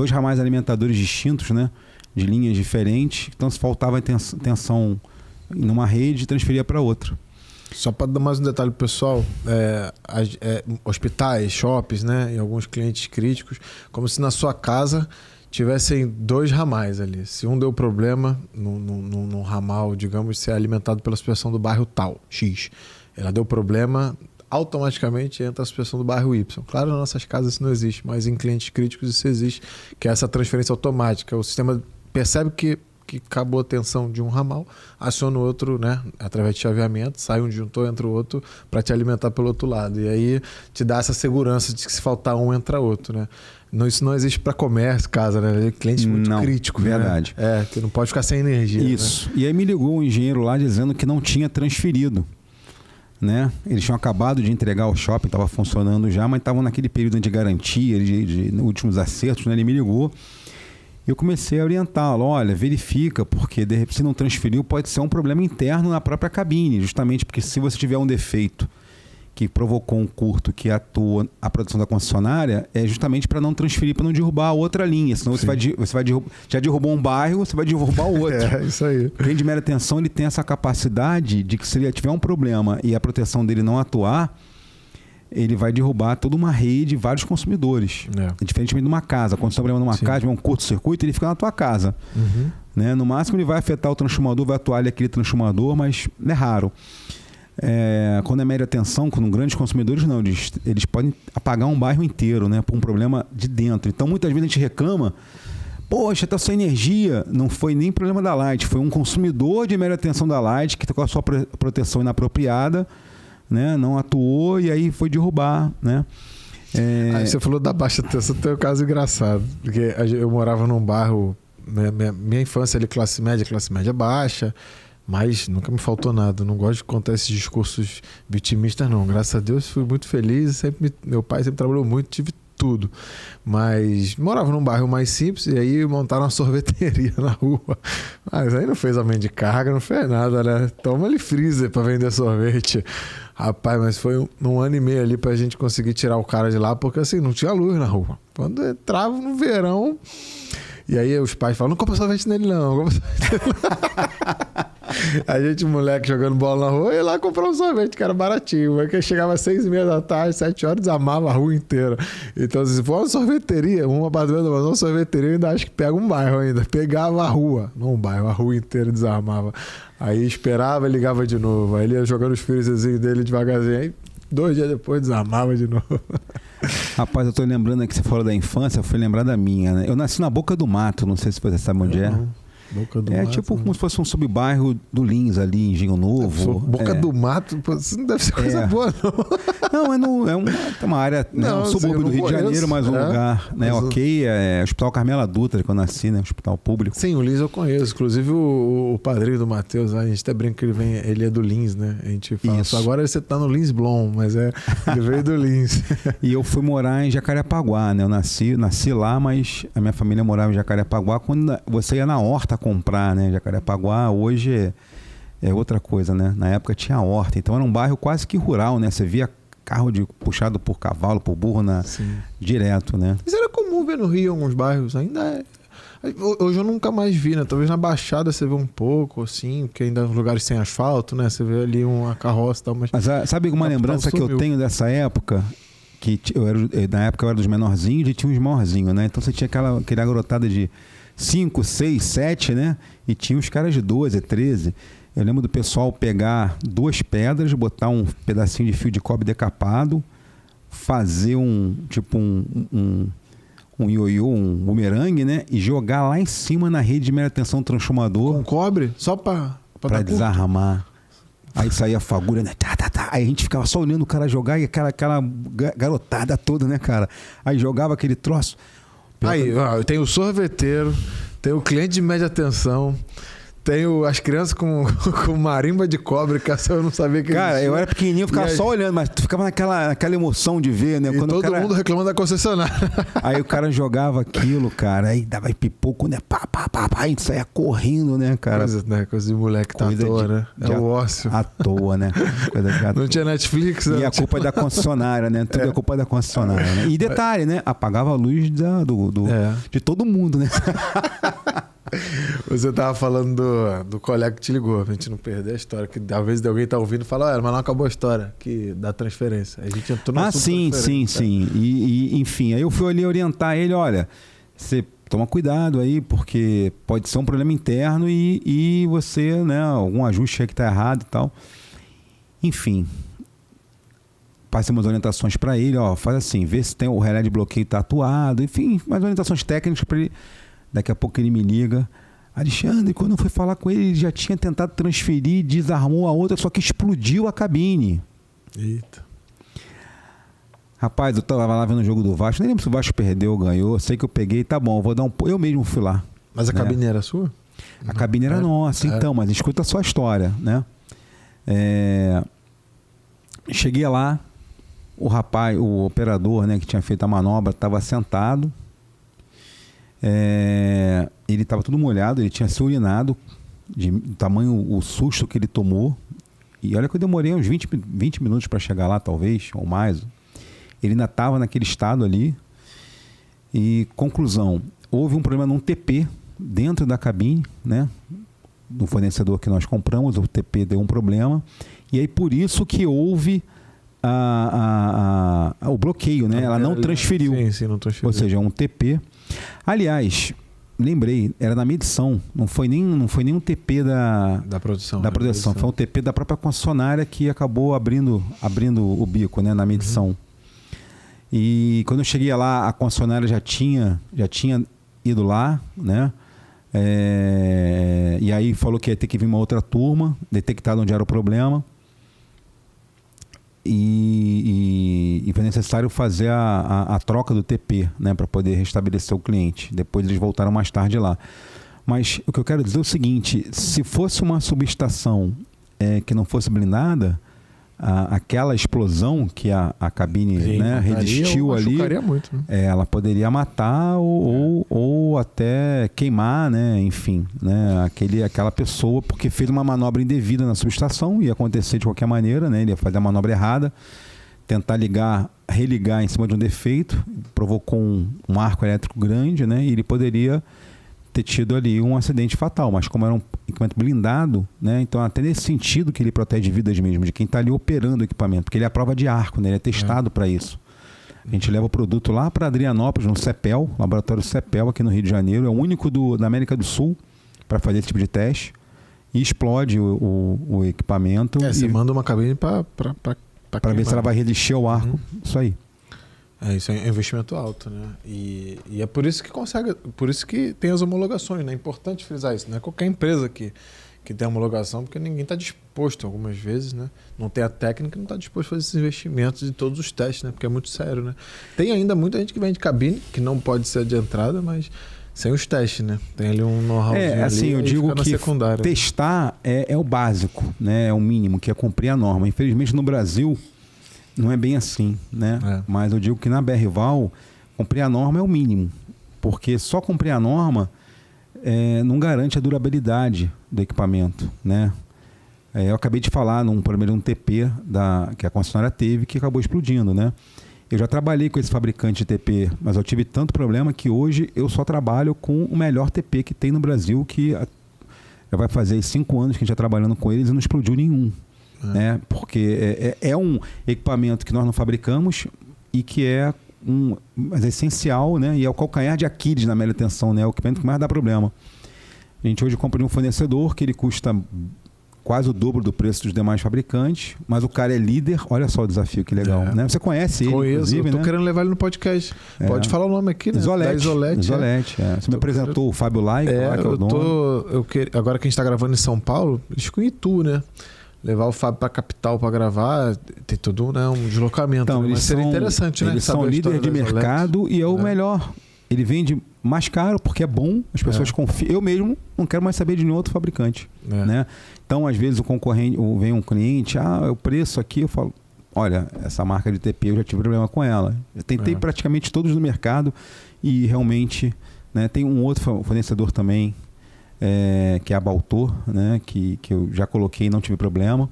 ramais alimentadores distintos, né? De linhas diferentes, então se faltava tensão numa rede, transferia para outra. Só para dar mais um detalhe pro pessoal, hospitais, shoppings, né, e alguns clientes críticos, como se na sua casa tivessem dois ramais ali. Se um deu problema num ramal, digamos, ser alimentado pela subestação do bairro tal, X, ela deu problema, automaticamente entra a subestação do bairro Y. Claro, nas nossas casas isso não existe, mas em clientes críticos isso existe, que é essa transferência automática. O sistema percebe que acabou a tensão de um ramal, aciona o outro, né, através de chaveamento, sai um disjuntor, entra o outro para te alimentar pelo outro lado. E aí te dá essa segurança de que se faltar um, entra outro, né? Isso não existe para comércio, casa, né? Clientes muito críticos, verdade. Né? Que não pode ficar sem energia. Isso. Né? E aí me ligou um engenheiro lá dizendo que não tinha transferido, né? Eles tinham acabado de entregar o shopping, estava funcionando já, mas estavam naquele período de garantia, de últimos acertos, né? Ele me ligou. Eu comecei a orientá-lo, olha, verifica, porque se não transferiu pode ser um problema interno na própria cabine, justamente porque se você tiver um defeito que provocou um curto que atua a produção da concessionária, é justamente para não transferir, para não derrubar a outra linha, senão já derrubou um bairro, você vai derrubar o outro. Isso aí. O cliente de média tensão, ele tem essa capacidade de que se ele tiver um problema e a proteção dele não atuar, ele vai derrubar toda uma rede, vários consumidores. Diferentemente de uma casa. Quando você tem um problema numa casa, tiver um curto-circuito, ele fica na tua casa. Né? No máximo, ele vai afetar o transformador, vai atuar ali aquele transformador, mas é raro. quando é média tensão, com grandes consumidores, não, eles podem apagar um bairro inteiro, né, por um problema de dentro. Então, muitas vezes a gente reclama, poxa, está sem energia. Não foi nem problema da Light, foi um consumidor de média tensão da Light que está com a sua proteção inapropriada, né, não atuou e aí foi derrubar, né. Aí você falou da baixa tensão, tem um caso engraçado, porque eu morava num bairro, minha infância ali, classe média baixa, mas nunca me faltou nada. Não gosto de contar esses discursos vitimistas, não. Graças a Deus fui muito feliz, meu pai sempre trabalhou muito, tive tudo. Mas morava num bairro mais simples e aí montaram uma sorveteria na rua. Mas aí não fez aumento de carga, não fez nada, né? Toma ali freezer para vender sorvete. Rapaz, mas foi um ano e meio ali pra gente conseguir tirar o cara de lá, porque assim, não tinha luz na rua. Quando entrava no verão, e aí os pais falam, não compra sorvete nele não, A gente, moleque, jogando bola na rua, ia lá comprar um sorvete, que era baratinho. Mas que chegava às 6h30 da tarde, 7 horas, desarmava a rua inteira. Então, se for uma sorveteria, um apartamento, mas uma sorveteria, eu ainda acho que pega um bairro ainda. Pegava a rua, não um bairro, a rua inteira desarmava. Aí esperava e ligava de novo. Aí ele ia jogando os freezerzinhos dele devagarzinho. Aí 2 dias depois desarmava de novo. Rapaz, eu tô lembrando que você falou da infância, eu fui lembrar da minha, né? Eu nasci na Boca do Mato, não sei se você sabe onde é. Boca do Mato, tipo como se fosse um subbairro do Lins ali, em Engenho Novo. Boca do Mato, isso não deve ser coisa boa, não. Não, é uma área, né, um subúrbio do Rio de Janeiro, mas um lugar, né, ok, Hospital Carmela Dutra, que eu nasci, né, hospital público. Sim, o Lins eu conheço, inclusive o padrinho do Matheus, a gente até brinca que ele é do Lins, né, a gente fala, isso. Agora você tá no Lins Blom, mas ele veio do Lins. E eu fui morar em Jacarepaguá, né, eu nasci lá, mas a minha família morava em Jacarepaguá, quando você ia na horta comprar, né? Jacarepaguá hoje é outra coisa, né? Na época tinha horta, então era um bairro quase que rural, né? Você via carro puxado por cavalo, por burro direto, né? Isso era comum ver no Rio em alguns bairros, ainda é. Hoje eu nunca mais vi, né? Talvez na Baixada você vê um pouco, assim, porque ainda lugares sem asfalto, né? Você vê ali uma carroça e tal, mas sabe uma lembrança que eu tenho dessa época? Que na época eu era dos menorzinhos e tinha uns maiorzinhos, né? Então você tinha aquela garotada de 5, 6, 7, né? E tinha os caras de 12, 13. Eu lembro do pessoal pegar 2 pedras, botar um pedacinho de fio de cobre decapado, fazer um ioiô, um bumerangue, né? E jogar lá em cima na rede de média tensão transformador. Com cobre? Só pra desarmar. Aí saía a fagulha, né? Aí a gente ficava só olhando o cara jogar e aquela garotada toda, né, cara? Aí jogava aquele troço. Aí, tem o sorveteiro, tem o cliente de média tensão, tem as crianças com marimba de cobre, que eu não sabia que Cara, eu era pequenininho, eu ficava só olhando, mas tu ficava naquela emoção de ver, né? E quando todo mundo reclamando da concessionária. Aí o cara jogava aquilo, cara, aí dava pipoco, né? Pá, a gente saía correndo, né, cara? Coisa de moleque tá à toa, né? É o ócio. À toa, né? Não tinha Netflix, né? E a culpa é da concessionária, né? Tudo é culpa da concessionária, né? E detalhe, né? Apagava a luz de todo mundo, né? Você tava falando do colega que te ligou, pra gente não perder a história, que talvez alguém tá ouvindo e fala, mas não acabou a história que da transferência. A gente entrou no assunto sim. E enfim, aí eu fui ali orientar ele, olha, você toma cuidado aí, porque pode ser um problema interno e você, né, algum ajuste aí que tá errado e tal. Enfim, passei umas orientações para ele, faz assim, vê se tem o relé de bloqueio tá atuado, enfim, mais orientações técnicas para ele. Daqui a pouco ele me liga, Alexandre, quando eu fui falar com ele já tinha tentado transferir, desarmou a outra, só que explodiu a cabine. Eita. Rapaz, eu tava lá vendo o jogo do Vasco, nem lembro se o Vasco perdeu ou ganhou, sei que eu peguei, tá bom, vou dar eu mesmo fui lá. Mas a cabine era sua? A cabine era nossa, então, mas escuta só a história, né? Cheguei lá, o operador, né, que tinha feito a manobra, estava sentado. Ele estava tudo molhado, ele tinha se urinado de tamanho o susto que ele tomou. E olha que eu demorei uns 20 minutos para chegar lá, talvez, ou mais. Ele ainda estava naquele estado ali. E conclusão, houve um problema num TP dentro da cabine, né? Do fornecedor que nós compramos, o TP deu um problema. E aí por isso que houve o bloqueio, né? Ela não transferiu. Sim, não transferiu. Ou seja, um TP. Aliás, lembrei, era na medição, não foi nem um TP Da produção. da produção, foi um TP da própria concessionária que acabou abrindo o bico, né, na medição. E quando eu cheguei lá, a concessionária já tinha ido lá, né? E aí falou que ia ter que vir uma outra turma, detectado onde era o problema. E foi necessário fazer a troca do TP, né, para poder restabelecer o cliente. Depois eles voltaram mais tarde lá. Mas o que eu quero dizer é o seguinte: se fosse uma subestação que não fosse blindada, aquela explosão que a cabine, Sim, né, resistiu ali, muito, né? ela poderia matar ou até queimar, né, enfim, né, aquela pessoa, porque fez uma manobra indevida na subestação, ia acontecer de qualquer maneira, né, ele ia fazer a manobra errada, tentar religar em cima de um defeito, provocou um arco elétrico grande, né, e ele poderia ter tido ali um acidente fatal, mas como era um equipamento blindado, né, então até nesse sentido que ele protege vidas mesmo, de quem está ali operando o equipamento, porque ele é a prova de arco, né, ele é testado para isso. A gente leva o produto lá para Adrianópolis, no CEPEL, laboratório CEPEL aqui no Rio de Janeiro, é o único da América do Sul para fazer esse tipo de teste, e explode o equipamento. Você manda uma cabine para ver se ela vai resistir ao arco, isso aí. Isso é um investimento alto, né? E é por isso que tem as homologações, né? É importante frisar isso. Não é qualquer empresa que tem homologação, porque ninguém está disposto, algumas vezes, né? Não tem a técnica, não está disposto a fazer esses investimentos de todos os testes, né? Porque é muito sério, né? Tem ainda muita gente que vende cabine, que não pode ser de entrada, mas sem os testes, né? Tem ali um know-howzinho assim, eu digo que testar é o básico, né? É o mínimo, que é cumprir a norma. Infelizmente, no Brasil, não é bem assim, né? Mas eu digo que na BRVAL, cumprir a norma é o mínimo. Porque só cumprir a norma não garante a durabilidade do equipamento, né? Eu acabei de falar num problema de um TP que a concessionária teve, que acabou explodindo, né? Eu já trabalhei com esse fabricante de TP, mas eu tive tanto problema que hoje eu só trabalho com o melhor TP que tem no Brasil, que já vai fazer 5 anos que a gente está trabalhando com eles e não explodiu nenhum. Né? Porque é um equipamento que nós não fabricamos e que mas é essencial, né? E é o calcanhar de Aquiles na média tensão, né? É o equipamento que mais dá problema. A gente hoje compra de um fornecedor que ele custa quase o dobro do preço dos demais fabricantes, mas o cara é líder. Olha só o desafio, que legal, né? Você conhece ele, inclusive, eu tô querendo levar ele no podcast. Pode falar o nome aqui, né? Isolete. Você me apresentou o Fábio Laico, lá, que é o dono. Agora que a gente está gravando em São Paulo, acho que em Itu, né? Levar o Fábio para a capital para gravar, tem todo, né, um deslocamento. Então, né? Mas seria interessante, né? Eles são líder de mercado e é o melhor. Ele vende mais caro porque é bom, as pessoas confiam. Eu mesmo não quero mais saber de nenhum outro fabricante. Né? Então, às vezes, o concorrente, vem um cliente, o preço aqui, eu falo, olha, essa marca de TP eu já tive problema com ela. Eu tentei praticamente todos no mercado e realmente, né, tem um outro fornecedor também, que é a Baltor, né, que eu já coloquei e não tive problema,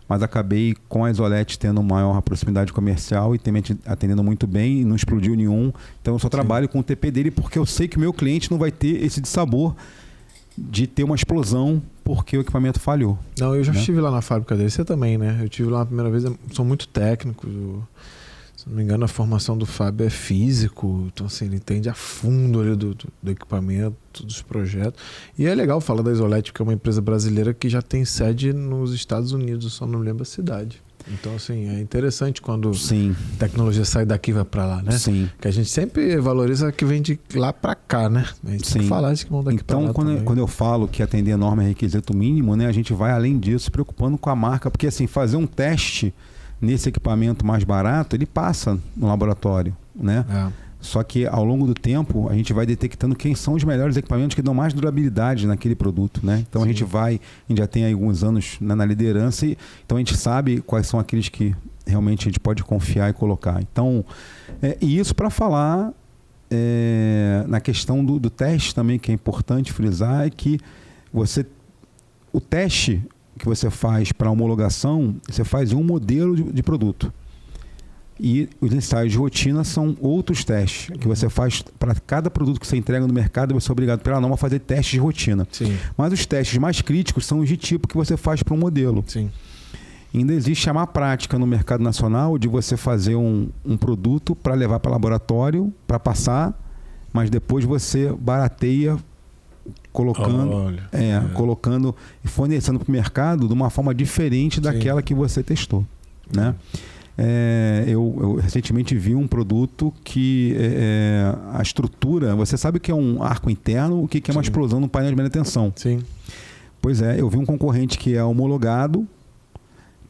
mas acabei com a Isolete tendo maior proximidade comercial e atendendo muito bem e não explodiu nenhum. Então eu só trabalho com o TP dele porque eu sei que o meu cliente não vai ter esse dissabor de ter uma explosão porque o equipamento falhou. Não, eu já estive lá na fábrica dele, você também, né? Eu estive lá na primeira vez, são muito técnicos. Se não me engano, a formação do Fábio é físico, então assim, ele entende a fundo ali do equipamento, dos projetos. E é legal falar da Isolete, porque é uma empresa brasileira que já tem sede nos Estados Unidos, eu só não lembro a cidade. Então, assim, é interessante quando a tecnologia sai daqui e vai para lá, né? Sim. Que a gente sempre valoriza a que vem de lá para cá, né? A gente tem que falar de que vão daqui para lá. Então, quando eu falo que atender a norma é requisito mínimo, né? A gente vai além disso, se preocupando com a marca, porque assim, fazer um teste nesse equipamento mais barato, ele passa no laboratório, né? Só que ao longo do tempo a gente vai detectando quem são os melhores equipamentos que dão mais durabilidade naquele produto, né? Então a gente já tem aí alguns anos na liderança, então a gente sabe quais são aqueles que realmente a gente pode confiar e colocar. Então, e isso para falar na questão do teste também, que é importante frisar, é que o teste que você faz para homologação, você faz em um modelo de produto. E os ensaios de rotina são outros testes que você faz para cada produto que você entrega no mercado. Você é obrigado pela norma a fazer testes de rotina. Sim. Mas os testes mais críticos são os de tipo que você faz para um modelo. Sim. Ainda existe uma prática no mercado nacional de você fazer um produto para levar para laboratório, para passar, mas depois você barateia colocando e fornecendo para o mercado de uma forma diferente daquela que você testou, né? Eu recentemente vi um produto que a estrutura, você sabe o que é um arco interno, o que é uma explosão no painel de manutenção. Sim. Pois eu vi um concorrente que é homologado,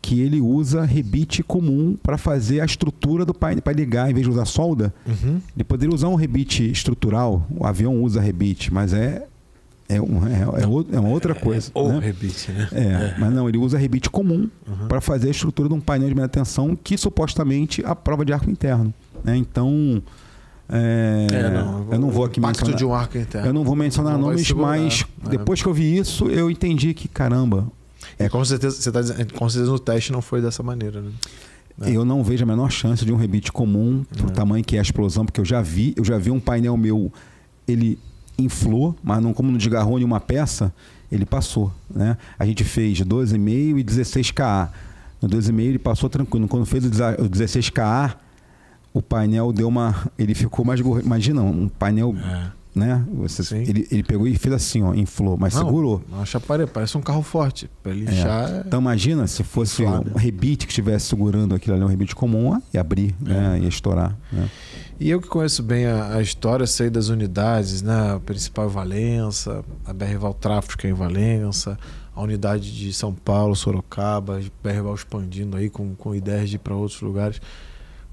que ele usa rebite comum para fazer a estrutura do painel, para ligar, em vez de usar solda. Ele poderia usar um rebite estrutural, o avião usa rebite, mas é uma outra coisa. Ou rebite, né? Mas não, ele usa rebite comum para fazer a estrutura de um painel de manutenção que supostamente a prova de arco interno, né? Então, eu não vou aqui mencionar. De um arco interno. Eu não vou mencionar nomes, mas depois que eu vi isso, eu entendi que, caramba. Com certeza, você está dizendo, com certeza no teste não foi dessa maneira, né? Eu não vejo a menor chance de um rebite comum pro tamanho que é a explosão, porque eu já vi um painel meu, ele inflou, mas não, como não desgarrou nenhuma peça, ele passou, né? A gente fez 12,5 e 16 kA. No 12,5 ele passou tranquilo. Quando fez o 16 kA, o painel ele ficou mais gordo. Imagina, um painel, né? Ele pegou e fez assim, ó, inflou, mas segurou. Uma chaparé, parece um carro forte. Para lixar. Então imagina se fosse um rebite que estivesse segurando aquilo ali, um rebite comum, ia abrir, né? Ia estourar, né? E eu que conheço bem a história, sei das unidades, né? A principal em Valença, a BR-Val Tráfego que é em Valença, a unidade de São Paulo, Sorocaba, a BR-Val expandindo aí com ideias de ir para outros lugares.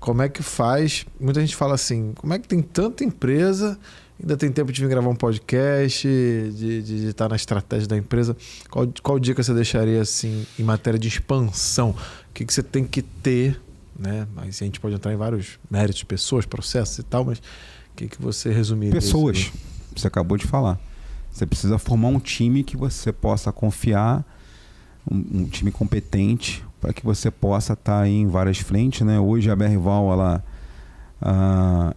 Como é que faz? Muita gente fala assim, como é que tem tanta empresa, ainda tem tempo de vir gravar um podcast, de estar na estratégia da empresa? Qual dica você deixaria assim, em matéria de expansão? O que você tem que ter, né? Mas a gente pode entrar em vários méritos, pessoas, processos e tal, mas o que você resumiria? Pessoas, você acabou de falar. Você precisa formar um time que você possa confiar, um time competente, para que você possa estar aí em várias frentes, né? Hoje a BR-Val,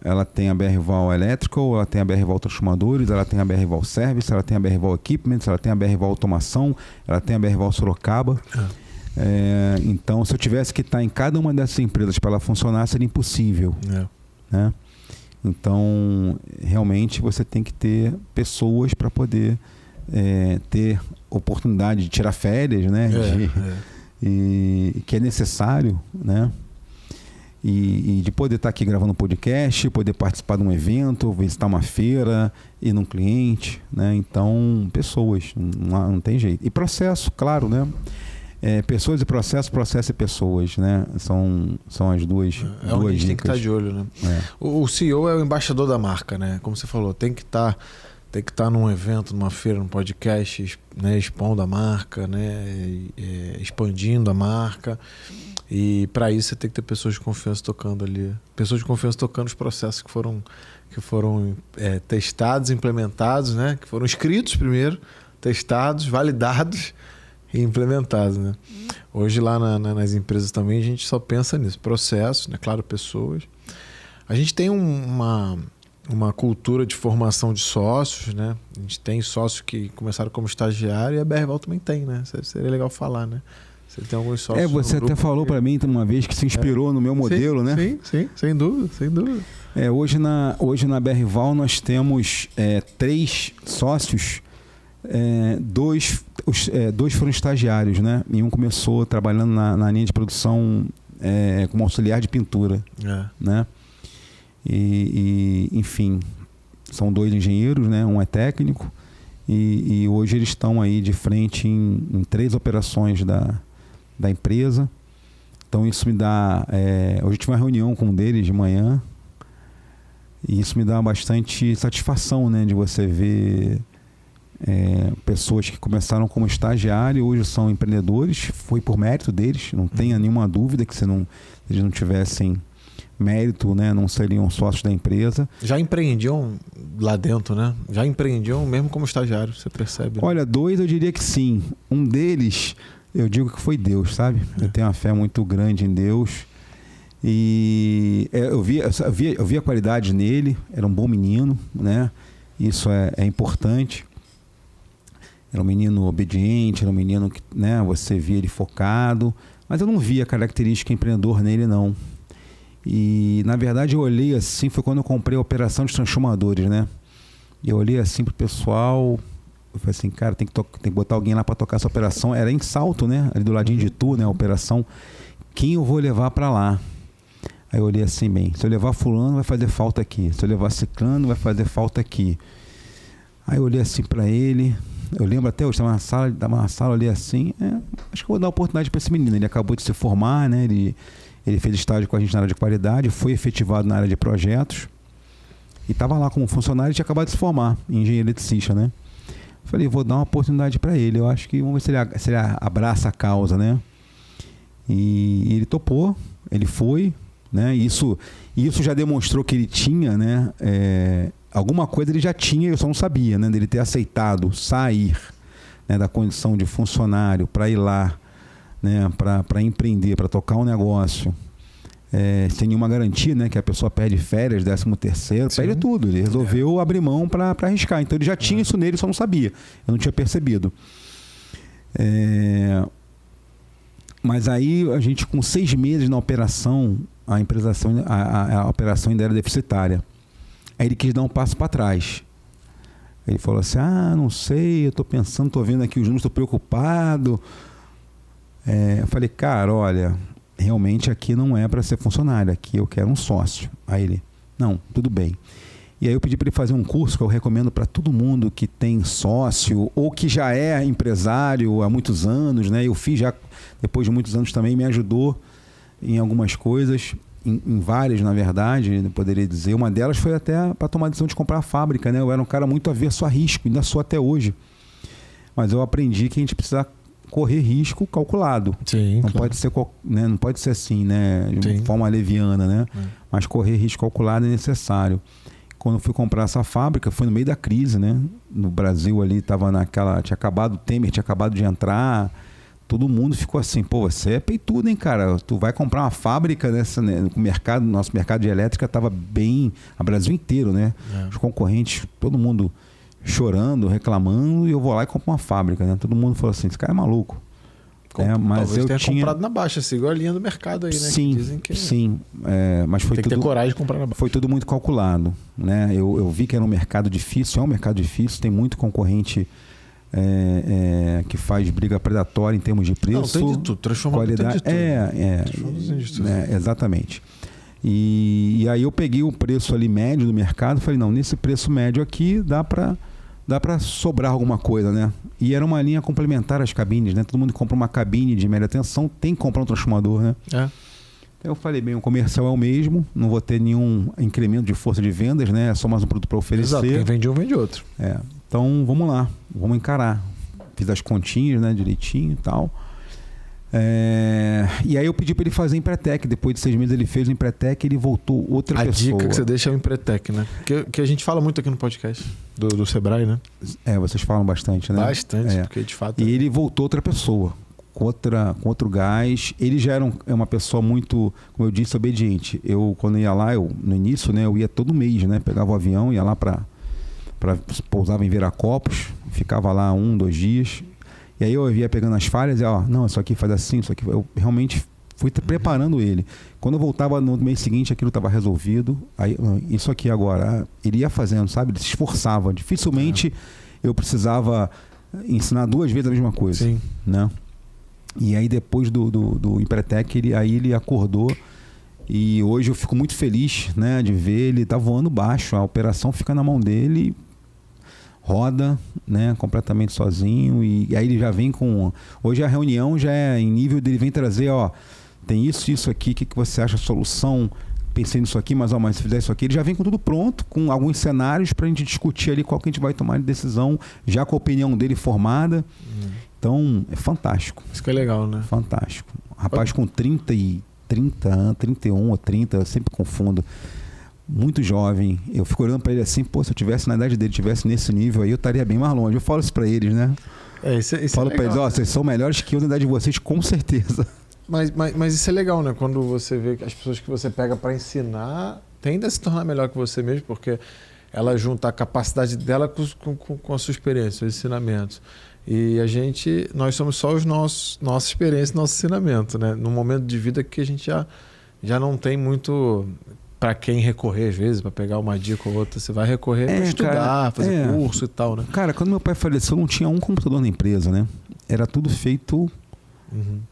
ela tem a BR-Val Electrical, ela tem a BR-Val Transformadores, ela tem a BR-Val Service, ela tem a BR-Val Equipment, ela tem a BR-Val Automação, ela tem a BR-Val Sorocaba. Então, se eu tivesse que estar em cada uma dessas empresas para ela funcionar, seria impossível, né? Então, realmente você tem que ter pessoas para poder ter oportunidade de tirar férias, né? E que é necessário, né? E de poder estar aqui gravando um podcast, poder participar de um evento, visitar uma feira, ir num cliente, né? Então, pessoas, não tem jeito. E processo, claro, né? Pessoas e processo e pessoas, né? São as duas onde a gente tem que estar de olho, né? O CEO é o embaixador da marca, né? Como você falou, tem que estar num evento, numa feira, num podcast, né? Expondo a marca, né? Expandindo a marca. E para isso você tem que ter pessoas de confiança tocando ali. Pessoas de confiança tocando os processos que foram testados, implementados, né? Que foram escritos primeiro, testados, validados e implementados, né? Hoje lá nas empresas também a gente só pensa nisso. Processos, né? Claro, pessoas. A gente tem uma cultura de formação de sócios, né? A gente tem sócios que começaram como estagiário e a BR-Val também tem, né? Seria legal falar, né? Você tem alguns sócios. Você até falou para mim uma vez que se inspirou no meu modelo, né? Sim, sem dúvida. Hoje na BR-Val nós temos 3 sócios, dois foram estagiários, né? E um começou trabalhando na linha de produção como auxiliar de pintura, né? E enfim, são 2 engenheiros, né? Um é técnico e hoje eles estão aí de frente em 3 operações da empresa. Então isso me dá... hoje eu tive uma reunião com um deles de manhã e isso me dá bastante satisfação, né? De você ver pessoas que começaram como estagiário e hoje são empreendedores. Foi por mérito deles, não tenha nenhuma dúvida que se eles não tivessem mérito, né, não seriam sócios da empresa. Já empreendiam lá dentro, né? Já empreendiam mesmo como estagiário, você percebe? Né? Olha, 2 eu diria que sim. Um deles, eu digo que foi Deus, sabe? Eu tenho uma fé muito grande em Deus. E eu vi a qualidade nele, era um bom menino, né? Isso é importante. Era um menino obediente, era um menino que, né, você via ele focado, mas eu não via característica empreendedor nele, não. E, na verdade, eu olhei assim, foi quando eu comprei a operação de transformadores, né? E eu olhei assim pro pessoal Eu falei assim, cara, tem que botar alguém lá para tocar essa operação. Era em Salto, né? Ali do ladinho de Tu, né? A operação. Quem eu vou levar para lá? Aí eu olhei assim, bem, se eu levar fulano vai fazer falta aqui. Se eu levar ciclano vai fazer falta aqui. Aí eu olhei assim para ele. Eu lembro até hoje, estava na sala, olhei assim. Acho que eu vou dar oportunidade para esse menino. Ele acabou de se formar, né? Ele fez estágio com a gente na área de qualidade, foi efetivado na área de projetos. E estava lá como funcionário e tinha acabado de se formar em engenharia eletricista, né? Falei, vou dar uma oportunidade para ele. Eu acho que vamos ver se ele abraça a causa, né? E ele topou, ele foi, né? Isso já demonstrou que ele tinha, né? Alguma coisa ele já tinha, eu só não sabia, né? Dele ter aceitado sair, né? Da condição de funcionário para ir lá, né? Para empreender, para tocar um negócio. Sem nenhuma garantia, né? Que a pessoa perde férias, 13º, perde tudo. Ele resolveu abrir mão para arriscar. Então ele já tinha isso nele, só não sabia. Eu não tinha percebido. Mas aí a gente, com 6 meses na operação, a operação ainda era deficitária. Aí ele quis dar um passo para trás. Ele falou assim, não sei, eu estou pensando, estou vendo aqui os números, estou preocupado. Eu falei, cara, olha, realmente aqui não é para ser funcionário, aqui eu quero um sócio. Aí ele, não, tudo bem. E aí eu pedi para ele fazer um curso que eu recomendo para todo mundo que tem sócio ou que já é empresário há muitos anos, né? Eu fiz já depois de muitos anos também, me ajudou em algumas coisas, em várias, na verdade, eu poderia dizer. Uma delas foi até para tomar a decisão de comprar a fábrica, né? Eu era um cara muito averso a risco, ainda sou até hoje. Mas eu aprendi que a gente precisa correr risco calculado. Sim, não, claro. pode ser, né? Não pode ser assim, né? De forma leviana, né? Mas correr risco calculado é necessário. Quando eu fui comprar essa fábrica, foi no meio da crise, né? No Brasil ali, tinha acabado o Temer, tinha acabado de entrar, todo mundo ficou assim, pô, você é peitudo, hein, cara? Tu vai comprar uma fábrica nessa, né? Nosso mercado de elétrica estava bem, a Brasil inteiro, né? Os concorrentes, todo mundo chorando, reclamando, e eu vou lá e compro uma fábrica, né? Todo mundo falou assim, esse cara é maluco. Mas talvez eu tenha comprado na baixa, sigo a linha do mercado aí, né? Sim, que dizem que sim. Mas foi tem que ter coragem de comprar na baixa. Foi tudo muito calculado, né? Eu vi que era um mercado difícil, tem muito concorrente que faz briga predatória em termos de preço. Não, tem de tudo, qualidade. Exatamente. E aí eu peguei o preço ali médio do mercado, falei, não, nesse preço médio aqui dá para sobrar alguma coisa, né? E era uma linha complementar às cabines, né? Todo mundo compra uma cabine de média tensão, tem que comprar um transformador, né? Então eu falei, bem, o comercial é o mesmo, não vou ter nenhum incremento de força de vendas, né? É só mais um produto para oferecer. Exato, quem vende um, vende outro. Então vamos lá, vamos encarar. Fiz as continhas, né, direitinho e tal. E aí eu pedi para ele fazer Empretec. Depois de 6 meses ele fez o Empretec e ele voltou outra pessoa. A dica que você deixa é o Empretec, né? Que a gente fala muito aqui no podcast do Sebrae, né? Vocês falam bastante, né? Bastante, porque de fato... E ele voltou outra pessoa, com outro gás. Ele já era uma pessoa muito, como eu disse, obediente. Eu, quando ia lá, no início, né, eu ia todo mês, né? Pegava o avião, ia lá pousava em Viracopos, ficava lá 1, 2 dias... E aí eu ia pegando as falhas e, não, isso aqui faz assim, isso aqui... Eu realmente fui preparando ele. Quando eu voltava no mês seguinte, aquilo estava resolvido. Aí, isso aqui agora, ele ia fazendo, sabe? Ele se esforçava. Dificilmente eu precisava ensinar 2 vezes a mesma coisa. Sim. Né? E aí depois do Empretec, ele acordou. E hoje eu fico muito feliz, né, de ver ele tá voando baixo. A operação fica na mão dele... roda, né, completamente sozinho, e aí ele já vem com... Hoje a reunião já é em nível dele, vem trazer, tem isso aqui, o que você acha a solução? Pensei nisso aqui, mas se fizer isso aqui, ele já vem com tudo pronto, com alguns cenários para a gente discutir ali qual que a gente vai tomar de decisão, já com a opinião dele formada. Então, é fantástico. Isso que é legal, né? Fantástico. Rapaz com 31 ou 30, eu sempre confundo. Muito jovem, eu fico olhando para ele assim, se eu tivesse na idade dele, tivesse nesse nível aí, eu estaria bem mais longe. Eu falo isso para eles, né? Falo para eles, vocês são melhores que eu na idade de vocês, com certeza. Mas isso é legal, né? Quando você vê que as pessoas que você pega para ensinar tendem a se tornar melhor que você mesmo, porque ela junta a capacidade dela com a sua experiência, os ensinamentos. E nós somos só nossa experiência, nosso ensinamento, né? Num momento de vida que a gente já não tem muito... para quem recorrer às vezes, para pegar uma dica ou outra, você vai recorrer para estudar, cara, fazer curso e tal, né? Cara, quando meu pai faleceu, não tinha um computador na empresa, né? Era tudo feito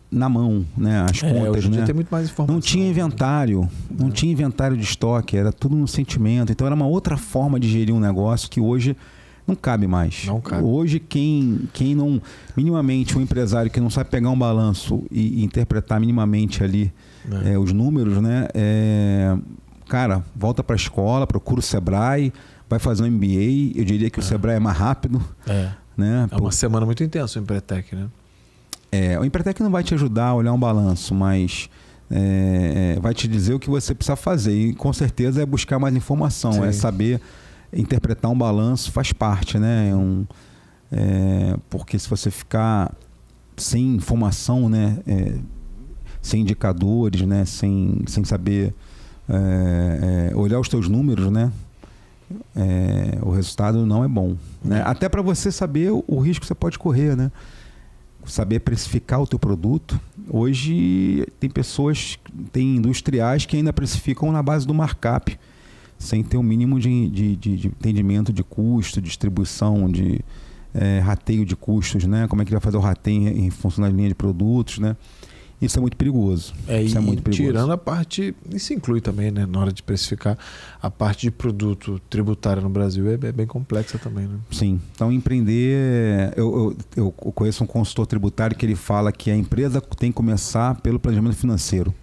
na mão, né? As contas, hoje em dia né? tem muito mais informação. Não tinha inventário, não tinha inventário de estoque, era tudo no sentimento. Então era uma outra forma de gerir um negócio que hoje não cabe mais. Não cabe. Hoje quem não, minimamente um empresário que não sabe pegar um balanço e interpretar minimamente ali os números, né? Cara, volta para a escola, procura o Sebrae, vai fazer um MBA. Eu diria que o Sebrae é mais rápido. Né? É uma semana muito intensa o Empretec, né? O Empretec não vai te ajudar a olhar um balanço, mas vai te dizer o que você precisa fazer. E com certeza é buscar mais informação, Sim. é saber interpretar um balanço, faz parte, né? Porque se você ficar sem informação, né? Sem indicadores, né? Sem saber olhar os teus números, né? O resultado não é bom, né? Até para você saber o risco que você pode correr, né? Saber precificar o teu produto. Hoje tem industriais que ainda precificam na base do markup, sem ter um mínimo de entendimento de custo, distribuição, de rateio de custos, né? Como é que ele vai fazer o rateio em função da linha de produtos, né? Isso é muito perigoso. Isso é muito perigoso. Tirando a parte, isso inclui também, né, na hora de precificar, a parte de produto tributário no Brasil é bem complexa também, né? Sim. Então, empreender... Eu conheço um consultor tributário que ele fala que a empresa tem que começar pelo planejamento financeiro,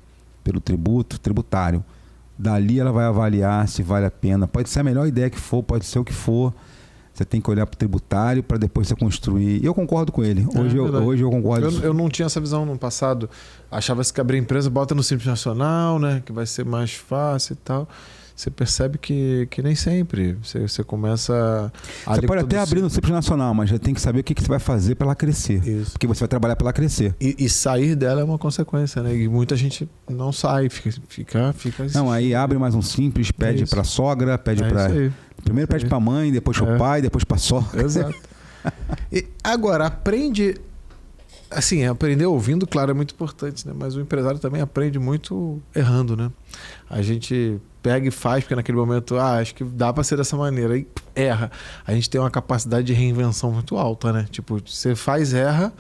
pelo tributário. Dali ela vai avaliar se vale a pena. Pode ser a melhor ideia que for, pode ser o que for. Você tem que olhar para o tributário para depois você construir. E eu concordo com ele. Hoje eu concordo. Eu não tinha essa visão no passado. Achava-se que abrir empresa, bota no Simples Nacional, né? Que vai ser mais fácil e tal. Você percebe que nem sempre. Você começa a... Você pode até abrir no Simples Nacional, mas já tem que saber o que você vai fazer para ela crescer. Isso. Porque você vai trabalhar para ela crescer. E sair dela é uma consequência, né? E muita gente não sai, fica não, aí abre mais um Simples, pede para a sogra, pede para... Primeiro pede para a mãe, depois para o pai, depois para a sogra. Exato. E agora, aprende... Assim, aprender ouvindo, claro, é muito importante, né? Mas o empresário também aprende muito errando, né? A gente pega e faz, porque naquele momento, acho que dá para ser dessa maneira, aí erra. A gente tem uma capacidade de reinvenção muito alta, né? Tipo, você faz, erra,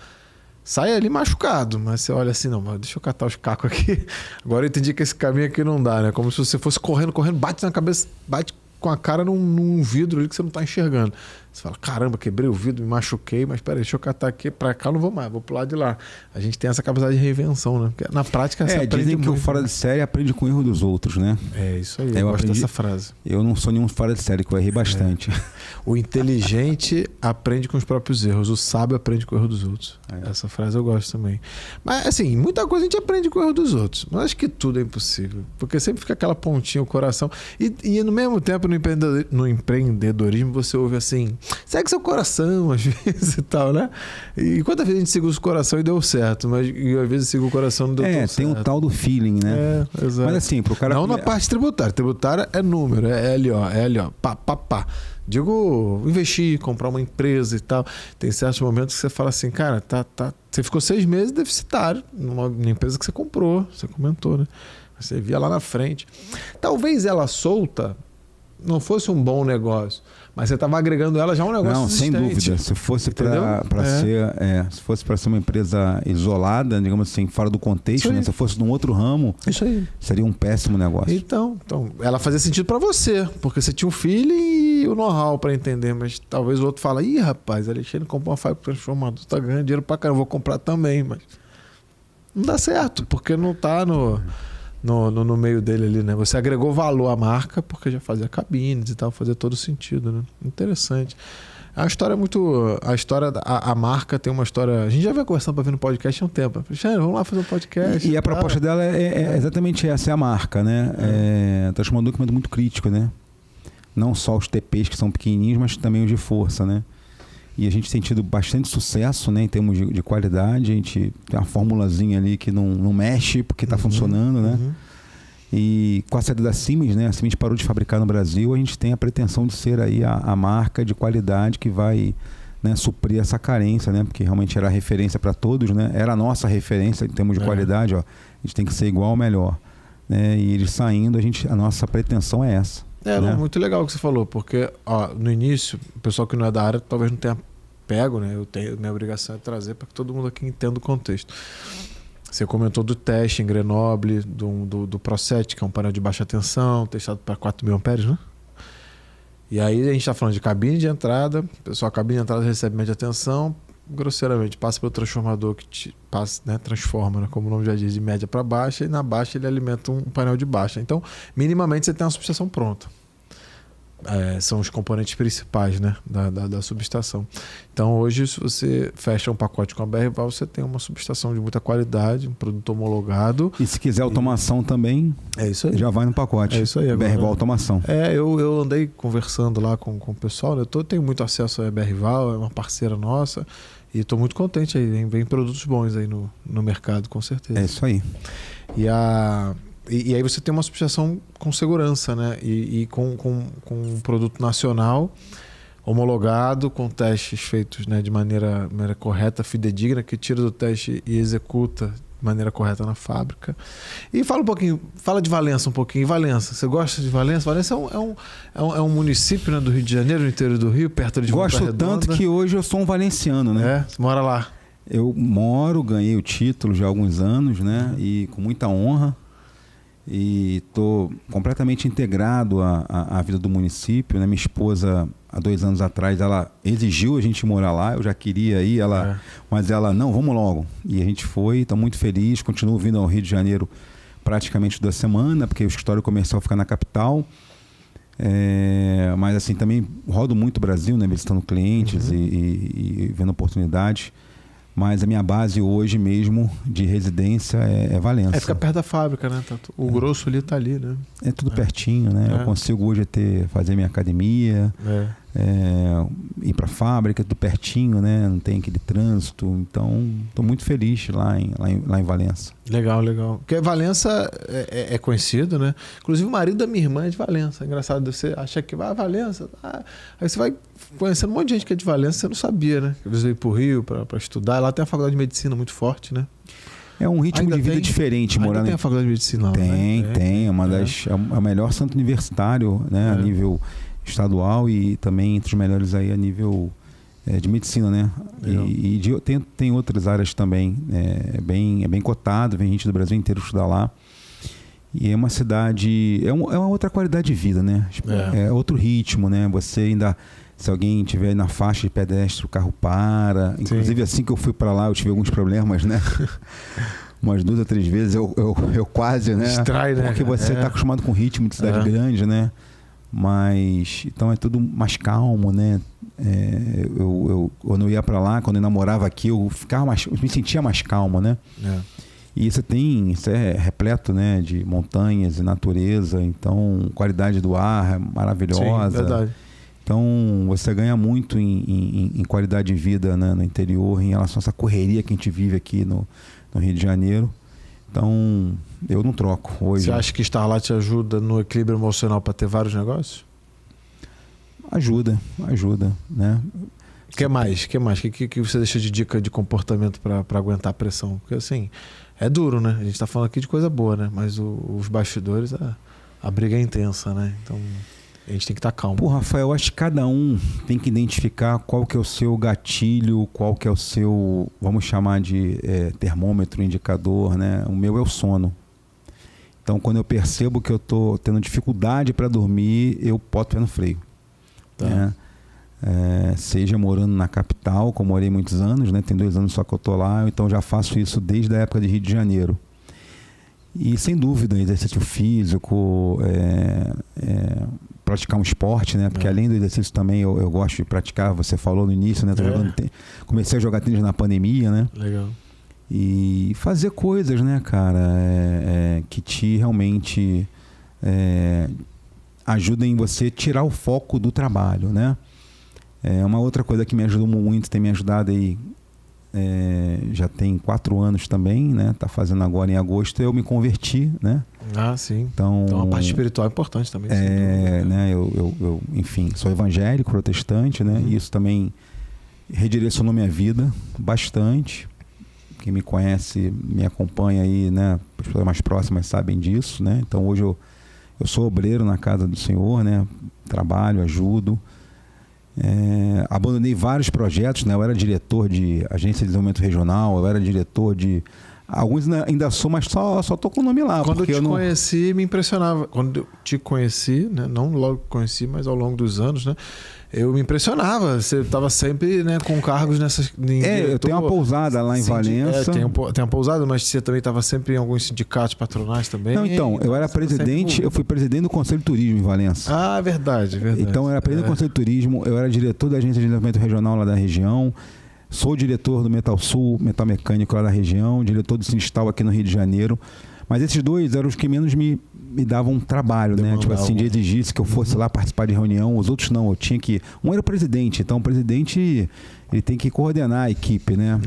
sai ali machucado, mas você olha assim, não, mas deixa eu catar os cacos aqui. Agora eu entendi que esse caminho aqui não dá, né? Como se você fosse correndo, bate na cabeça, bate com a cara num vidro ali que você não está enxergando. Você fala, caramba, quebrei o vidro, me machuquei, mas peraí, deixa eu catar aqui, para cá eu não vou mais, vou pro lado de lá. A gente tem essa capacidade de reinvenção, né? Porque na prática você aprende dizem muito, que o fora de série aprende com o erro dos outros, né? É isso aí, eu gosto dessa frase. Eu não sou nenhum fora de série, que eu errei bastante. O inteligente aprende com os próprios erros, o sábio aprende com o erro dos outros. Essa frase eu gosto também. Mas assim, muita coisa a gente aprende com o erro dos outros, mas acho que tudo é impossível, porque sempre fica aquela pontinha, o coração, e no mesmo tempo no empreendedorismo você ouve assim, segue seu coração às vezes e tal, né? E quantas vezes a gente seguiu o coração e deu certo, mas às vezes seguiu o coração e não deu tão certo. Tem um tal do feeling, né? Exato. Mas assim, pro cara... Não na parte tributária. Tributária é número, é LO, pá. Digo, investir, comprar uma empresa e tal. Tem certos momentos que você fala assim, cara, você ficou 6 meses deficitário numa empresa que você comprou, você comentou, né? Você via lá na frente. Talvez ela solta não fosse um bom negócio, mas você estava agregando ela já a um negócio existente. Sem dúvida. Se fosse para ser uma empresa isolada, digamos assim, fora do contexto, né? Se fosse num outro ramo, isso aí seria um péssimo negócio. Então ela fazia sentido para você, porque você tinha o feeling e o know-how para entender, mas talvez o outro fala, ih, rapaz, Alexandre comprou uma fábrica transformadora, tá ganhando dinheiro para caramba, vou comprar também, mas não dá certo, porque não está no meio dele ali, né? Você agregou valor à marca porque já fazia cabines e tal, fazia todo sentido, né? Interessante. A história é muito... A marca tem uma história... A gente já veio conversando para vir no podcast há um tempo. Alexandre, vamos lá fazer um podcast. E a proposta dela é exatamente essa, é a marca, né? Transformar um documento muito crítico, né? Não só os TPs que são pequenininhos, mas também os de força, né? E a gente tem tido bastante sucesso, né, em termos de qualidade. A gente tem uma formulazinha ali que não mexe porque está funcionando, né? E com a saída da Siemens, né? A Siemens parou de fabricar no Brasil. A gente tem a pretensão de ser aí a marca de qualidade que vai, né, suprir essa carência, né? Porque realmente era a referência para todos, né? Era a nossa referência em termos de qualidade, ó. A gente tem que ser igual ou melhor. né? E eles saindo, a nossa pretensão é essa. Não, né? muito legal o que você falou, porque no início, o pessoal que não é da área talvez não tenha pego, né? Minha obrigação é trazer para que todo mundo aqui entenda o contexto. Você comentou do teste em Grenoble, do ProSet, que é um painel de baixa tensão, testado para 4.000 amperes, né? E aí a gente está falando de cabine de entrada, pessoal, a cabine de entrada recebe média tensão, grosseiramente passa pelo transformador que passa, né, transforma, né, como o nome já diz, de média para baixa, e na baixa ele alimenta um painel de baixa. Então, minimamente você tem uma subestação pronta. São os componentes principais, né, da subestação. Então hoje, se você fecha um pacote com a BR-Val, você tem uma subestação de muita qualidade, um produto homologado. E se quiser automação também, isso aí. Já vai no pacote. É isso aí. BR-Val Automação. Eu andei conversando lá com o pessoal, né? Eu tenho muito acesso à BR-Val, é uma parceira nossa, e estou muito contente aí. Vem produtos bons aí no mercado, com certeza. É isso aí. E aí você tem uma substituição com segurança, né? E com um produto nacional, homologado, com testes feitos, né, de maneira correta, fidedigna, que tira do teste e executa de maneira correta na fábrica. E fala de Valença um pouquinho. Valença, você gosta de Valença? Valença é um município, né, do Rio de Janeiro, no interior do Rio, perto de Volta Redonda. Gosto tanto que hoje eu sou um valenciano, né? Você mora lá? Eu ganhei o título já há alguns anos, né? E com muita honra. E estou completamente integrado à vida do município, né? Minha esposa, há 2 anos atrás, ela exigiu a gente morar lá. Eu já queria ir, mas ela, não, vamos logo. E a gente foi, estou muito feliz. Continuo vindo ao Rio de Janeiro praticamente toda semana, porque o escritório comercial fica na capital. Mas assim, também rodo muito o Brasil, né? Visitando clientes e vendo oportunidades. Mas a minha base hoje mesmo de residência é Valença. Fica perto da fábrica, né? O grosso ali está ali, né? É tudo pertinho, né? Eu consigo hoje fazer minha academia, ir para a fábrica, tudo pertinho, né? Não tem aquele trânsito. Então, estou muito feliz lá em Valença. Legal. Porque Valença é conhecido, né? Inclusive o marido da minha irmã é de Valença. É engraçado, você acha que vai a Valença. Aí você vai conhecendo um monte de gente que é de Valença, você não sabia, né? Eles veio para o Rio para estudar. Lá tem a faculdade de medicina muito forte, né? É um ritmo de vida diferente. Ainda tem a faculdade de medicina lá, Tem. É o melhor centro universitário, né? A nível estadual e também entre os melhores aí a nível de medicina, né? Tem outras áreas também. É bem cotado, vem gente do Brasil inteiro estudar lá. E é uma cidade... É uma outra qualidade de vida, né? É outro ritmo, né? Você ainda... Se alguém estiver na faixa de pedestre, o carro para. Inclusive, assim que eu fui para lá, eu tive alguns problemas, né? Umas 2 ou 3 vezes eu quase, né? Distrai, né? Porque você está acostumado com o ritmo de cidade grande, né? Mas, então é tudo mais calmo, né? Quando eu ia para lá, quando eu namorava aqui, eu me sentia mais calmo, né? E isso é repleto, né? De montanhas e natureza. Então, qualidade do ar é maravilhosa. Sim, verdade. Então, você ganha muito em qualidade de vida, né, no interior, em relação a essa correria que a gente vive aqui no Rio de Janeiro. Então, eu não troco hoje. Você acha que estar lá te ajuda no equilíbrio emocional para ter vários negócios? Ajuda, né? O que mais? Que você deixa de dica de comportamento para aguentar a pressão? Porque assim, é duro, né? A gente está falando aqui de coisa boa, né? Mas os bastidores, a briga é intensa, né? Então... A gente tem que estar calmo. Pô, Rafael, acho que cada um tem que identificar qual que é o seu gatilho, qual que é o seu, vamos chamar de termômetro, indicador, né? O meu é o sono. Então, quando eu percebo que eu estou tendo dificuldade para dormir, eu boto o pé no freio. Né? Seja morando na capital, como morei muitos anos, né? Tem 2 anos só que eu estou lá, então já faço isso desde a época de Rio de Janeiro. E, sem dúvida, exercício físico, praticar um esporte, né? Porque além do exercício também eu gosto de praticar, você falou no início, né? Comecei a jogar tênis na pandemia, né? Legal. E fazer coisas, né, cara, que te realmente ajudem você tirar o foco do trabalho, né? Uma outra coisa que me ajudou muito, tem me ajudado aí, já tem 4 anos também, né? Tá fazendo agora em agosto, eu me converti, né? Sim. Então a parte espiritual é importante também. Né? Eu, enfim, sou evangélico, protestante, né? E isso também redirecionou minha vida bastante. quem me conhece, me acompanha aí, né? As pessoas mais próximas sabem disso, né? Então hoje eu sou obreiro na casa do Senhor, né? Trabalho, ajudo. Abandonei vários projetos, né? Eu era diretor de agência de desenvolvimento regional, eu era diretor de... Alguns ainda sou, mas só tô com o nome lá. Quando porque eu te conheci, me impressionava. Quando eu te conheci, né? Não logo conheci, mas ao longo dos anos, né? Eu me impressionava. Você estava sempre, né, com cargos nessas... eu tenho uma pousada lá em Valença. Tem uma pousada, mas você também estava sempre em alguns sindicatos patronais também. Não, então, eu era presidente, eu fui presidente do Conselho de Turismo em Valença. Ah, verdade. Então, eu era presidente do Conselho de Turismo, eu era diretor da Agência de Desenvolvimento Regional lá da região, sou diretor do Metal Sul, Metal Mecânico lá da região, diretor do Sinistal aqui no Rio de Janeiro. Mas esses dois eram os que menos me davam trabalho, né? Tipo assim, de exigir que eu fosse lá participar de reunião. Os outros não, eu tinha que... Um era o presidente, então o presidente ele tem que coordenar a equipe, né?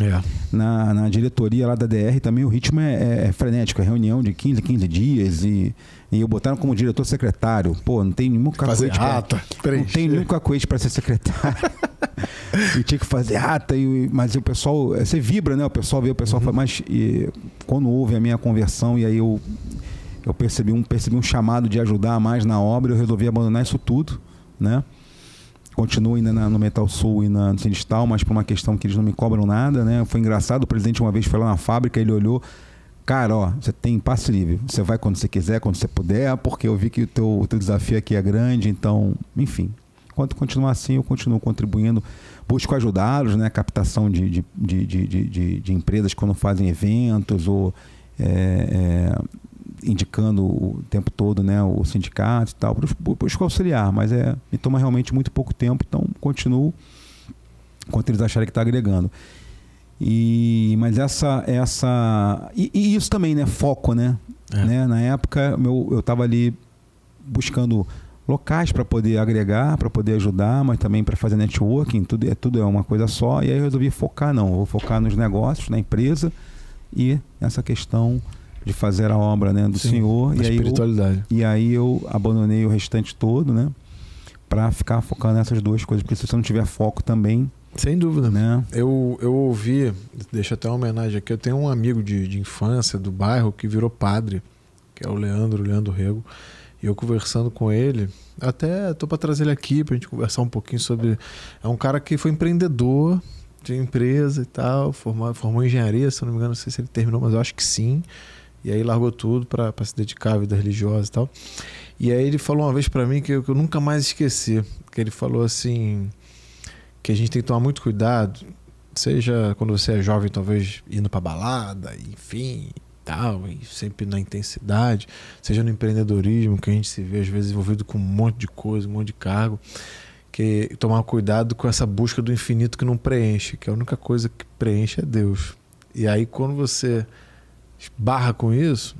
Na diretoria lá da DR também o ritmo é frenético, é reunião de 15 dias e eu botaram como diretor secretário. Pô, não tem nenhum cacoete não tem nenhum cacoete para ser secretário. E tinha que fazer ata, mas o pessoal, você vibra, né? O pessoal vê, o pessoal fala, mas quando houve a minha conversão e aí eu percebi um chamado de ajudar mais na obra, eu resolvi abandonar isso tudo, né? Continuo ainda no Metal Sul e no Sinistal, mas por uma questão que eles não me cobram nada, né? Foi engraçado, o presidente uma vez foi lá na fábrica, ele olhou, cara, ó, você tem passe livre, você vai quando você quiser, quando você puder, porque eu vi que o teu desafio aqui é grande, então, enfim. Enquanto continuar assim, eu continuo contribuindo, busco ajudá-los, né? Captação de empresas quando fazem eventos ou indicando o tempo todo, né, o sindicato e tal, busco auxiliar, mas me toma realmente muito pouco tempo, então continuo enquanto eles acharem que está agregando. Mas e isso também, né, foco, né? Na época eu estava ali buscando locais para poder agregar, para poder ajudar, mas também para fazer networking, tudo é uma coisa só, e aí eu resolvi vou focar nos negócios, na empresa e nessa questão de fazer a obra, né, do Senhor. E espiritualidade. Aí eu abandonei o restante todo, né, para ficar focando nessas duas coisas, porque se você não tiver foco também... Sem dúvida. Né? Eu ouvi, deixa até uma homenagem aqui, eu tenho um amigo de infância do bairro que virou padre, que é o Leandro Rego, e eu conversando com ele, até estou para trazer ele aqui para a gente conversar um pouquinho sobre... É um cara que foi empreendedor de empresa e tal, formou em engenharia, se eu não me engano, não sei se ele terminou, mas eu acho que sim. E aí largou tudo para se dedicar à vida religiosa e tal. E aí ele falou uma vez para mim que eu nunca mais esqueci, que ele falou assim, que a gente tem que tomar muito cuidado, seja quando você é jovem, talvez indo para balada, enfim, tal, e sempre na intensidade, seja no empreendedorismo, que a gente se vê às vezes envolvido com um monte de coisa, um monte de cargo, que tomar cuidado com essa busca do infinito que não preenche, que a única coisa que preenche é Deus. E aí quando você esbarra com isso,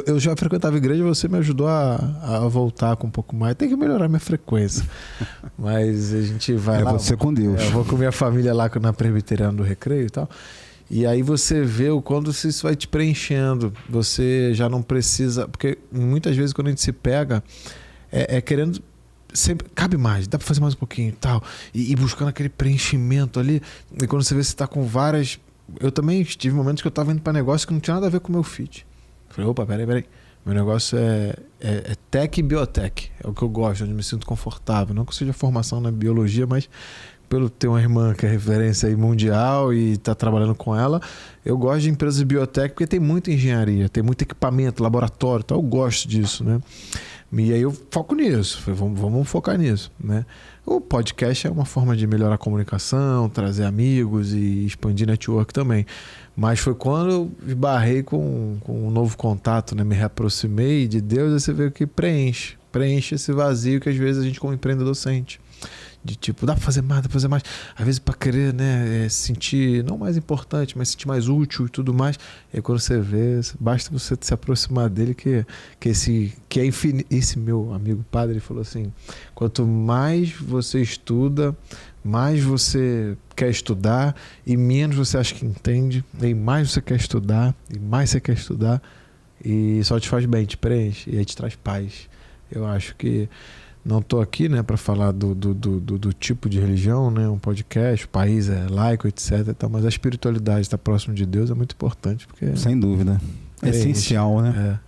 eu já frequentava a igreja, você me ajudou a voltar com um pouco mais. Tem que melhorar minha frequência, mas a gente vai lá. Você com Deus. Eu vou com minha família lá na Presbiteriana do Recreio e tal. E aí você vê o quanto isso vai te preenchendo. Você já não precisa... Porque muitas vezes quando a gente se pega, querendo... Sempre, cabe mais, dá para fazer mais um pouquinho e tal. E buscando aquele preenchimento ali. E quando você vê, você está com várias... Eu também tive momentos que eu estava indo para negócio que não tinha nada a ver com o meu fit. Falei, opa, peraí. Meu negócio é tech e biotech. É o que eu gosto, onde eu me sinto confortável. Não que eu seja formação na biologia, mas pelo ter uma irmã que é referência aí mundial e tá trabalhando com ela, eu gosto de empresas de biotech porque tem muita engenharia, tem muito equipamento, laboratório, então eu gosto disso, né? E aí eu foco nisso, vamos focar nisso, né? O podcast é uma forma de melhorar a comunicação, trazer amigos e expandir network também. Mas foi quando eu esbarrei com um novo contato, né? Me reaproximei de Deus, aí você vê que preenche esse vazio que às vezes a gente como empreendedor sente. De tipo, dá pra fazer mais, às vezes pra querer, né, sentir, não mais importante, mas sentir mais útil e tudo mais. E aí quando você vê, basta você se aproximar dele que é infinito. Esse meu amigo padre, ele falou assim, quanto mais você estuda, mais você quer estudar e menos você acha que entende, e mais você quer estudar, e mais você quer estudar, e só te faz bem, te preenche, e aí te traz paz. Eu acho que Não estou aqui, né, para falar do tipo de religião, né, um podcast, o país é laico, etc. Então, mas a espiritualidade, estar próximo de Deus é muito importante. Porque sem dúvida. É essencial, né?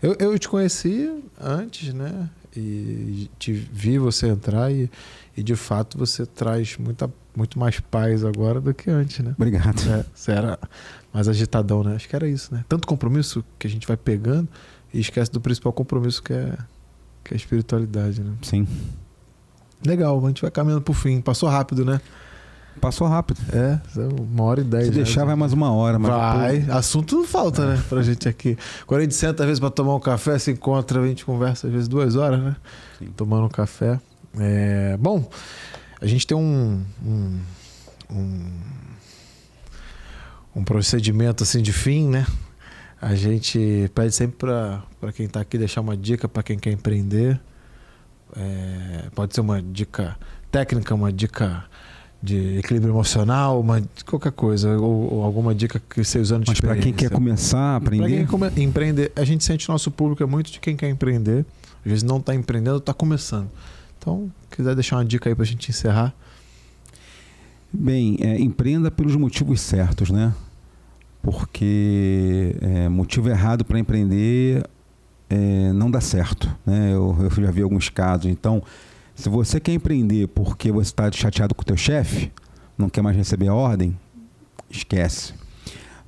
Eu te conheci antes, né, e te vi você entrar e de fato você traz muito mais paz agora do que antes, né? Obrigado. Você era mais agitadão, né? Acho que era isso, né? Tanto compromisso que a gente vai pegando e esquece do principal compromisso que é a espiritualidade, né? Sim. Legal, a gente vai caminhando pro fim. Passou rápido, né? Passou rápido. 1h10. Se deixar vai mais 1 hora. Mas vai. depois... Assunto não falta, né? Pra gente aqui. Quando a gente senta, às vezes, pra tomar um café, se encontra, a gente conversa, às vezes, 2 horas, né? Sim. Tomando um café. Bom, a gente tem um procedimento, assim, de fim, né? A gente pede sempre para quem está aqui deixar uma dica para quem quer empreender. Pode ser uma dica técnica, uma dica de equilíbrio emocional, qualquer coisa, ou alguma dica que você usando de experiência. Mas para quem quer começar a aprender? Para quem empreender, a gente sente que o nosso público é muito de quem quer empreender. Às vezes não está empreendendo, está começando. Então, quiser deixar uma dica aí para a gente encerrar. Bem, empreenda pelos motivos certos, né? Porque motivo errado para empreender não dá certo, né? Eu já vi alguns casos. Então, se você quer empreender porque você está chateado com o teu chefe, não quer mais receber a ordem, esquece.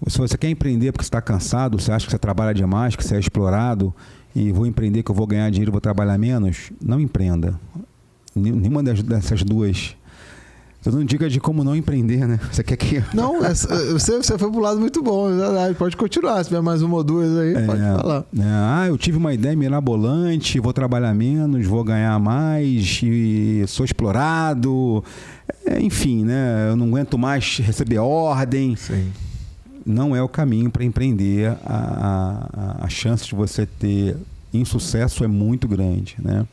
Se você quer empreender porque você está cansado, você acha que você trabalha demais, que você é explorado e vou empreender que eu vou ganhar dinheiro, vou trabalhar menos, não empreenda. Nenhuma dessas duas. Eu não digo de como não empreender, né? Você quer que... Não, você foi pro lado muito bom, é verdade. Pode continuar, se tiver mais 1 ou 2 aí, pode falar. Eu tive uma ideia mirabolante, vou trabalhar menos, vou ganhar mais, e sou explorado. Enfim, né? Eu não aguento mais receber ordem. Sim. Não é o caminho para empreender. A chance de você ter insucesso é muito grande, né?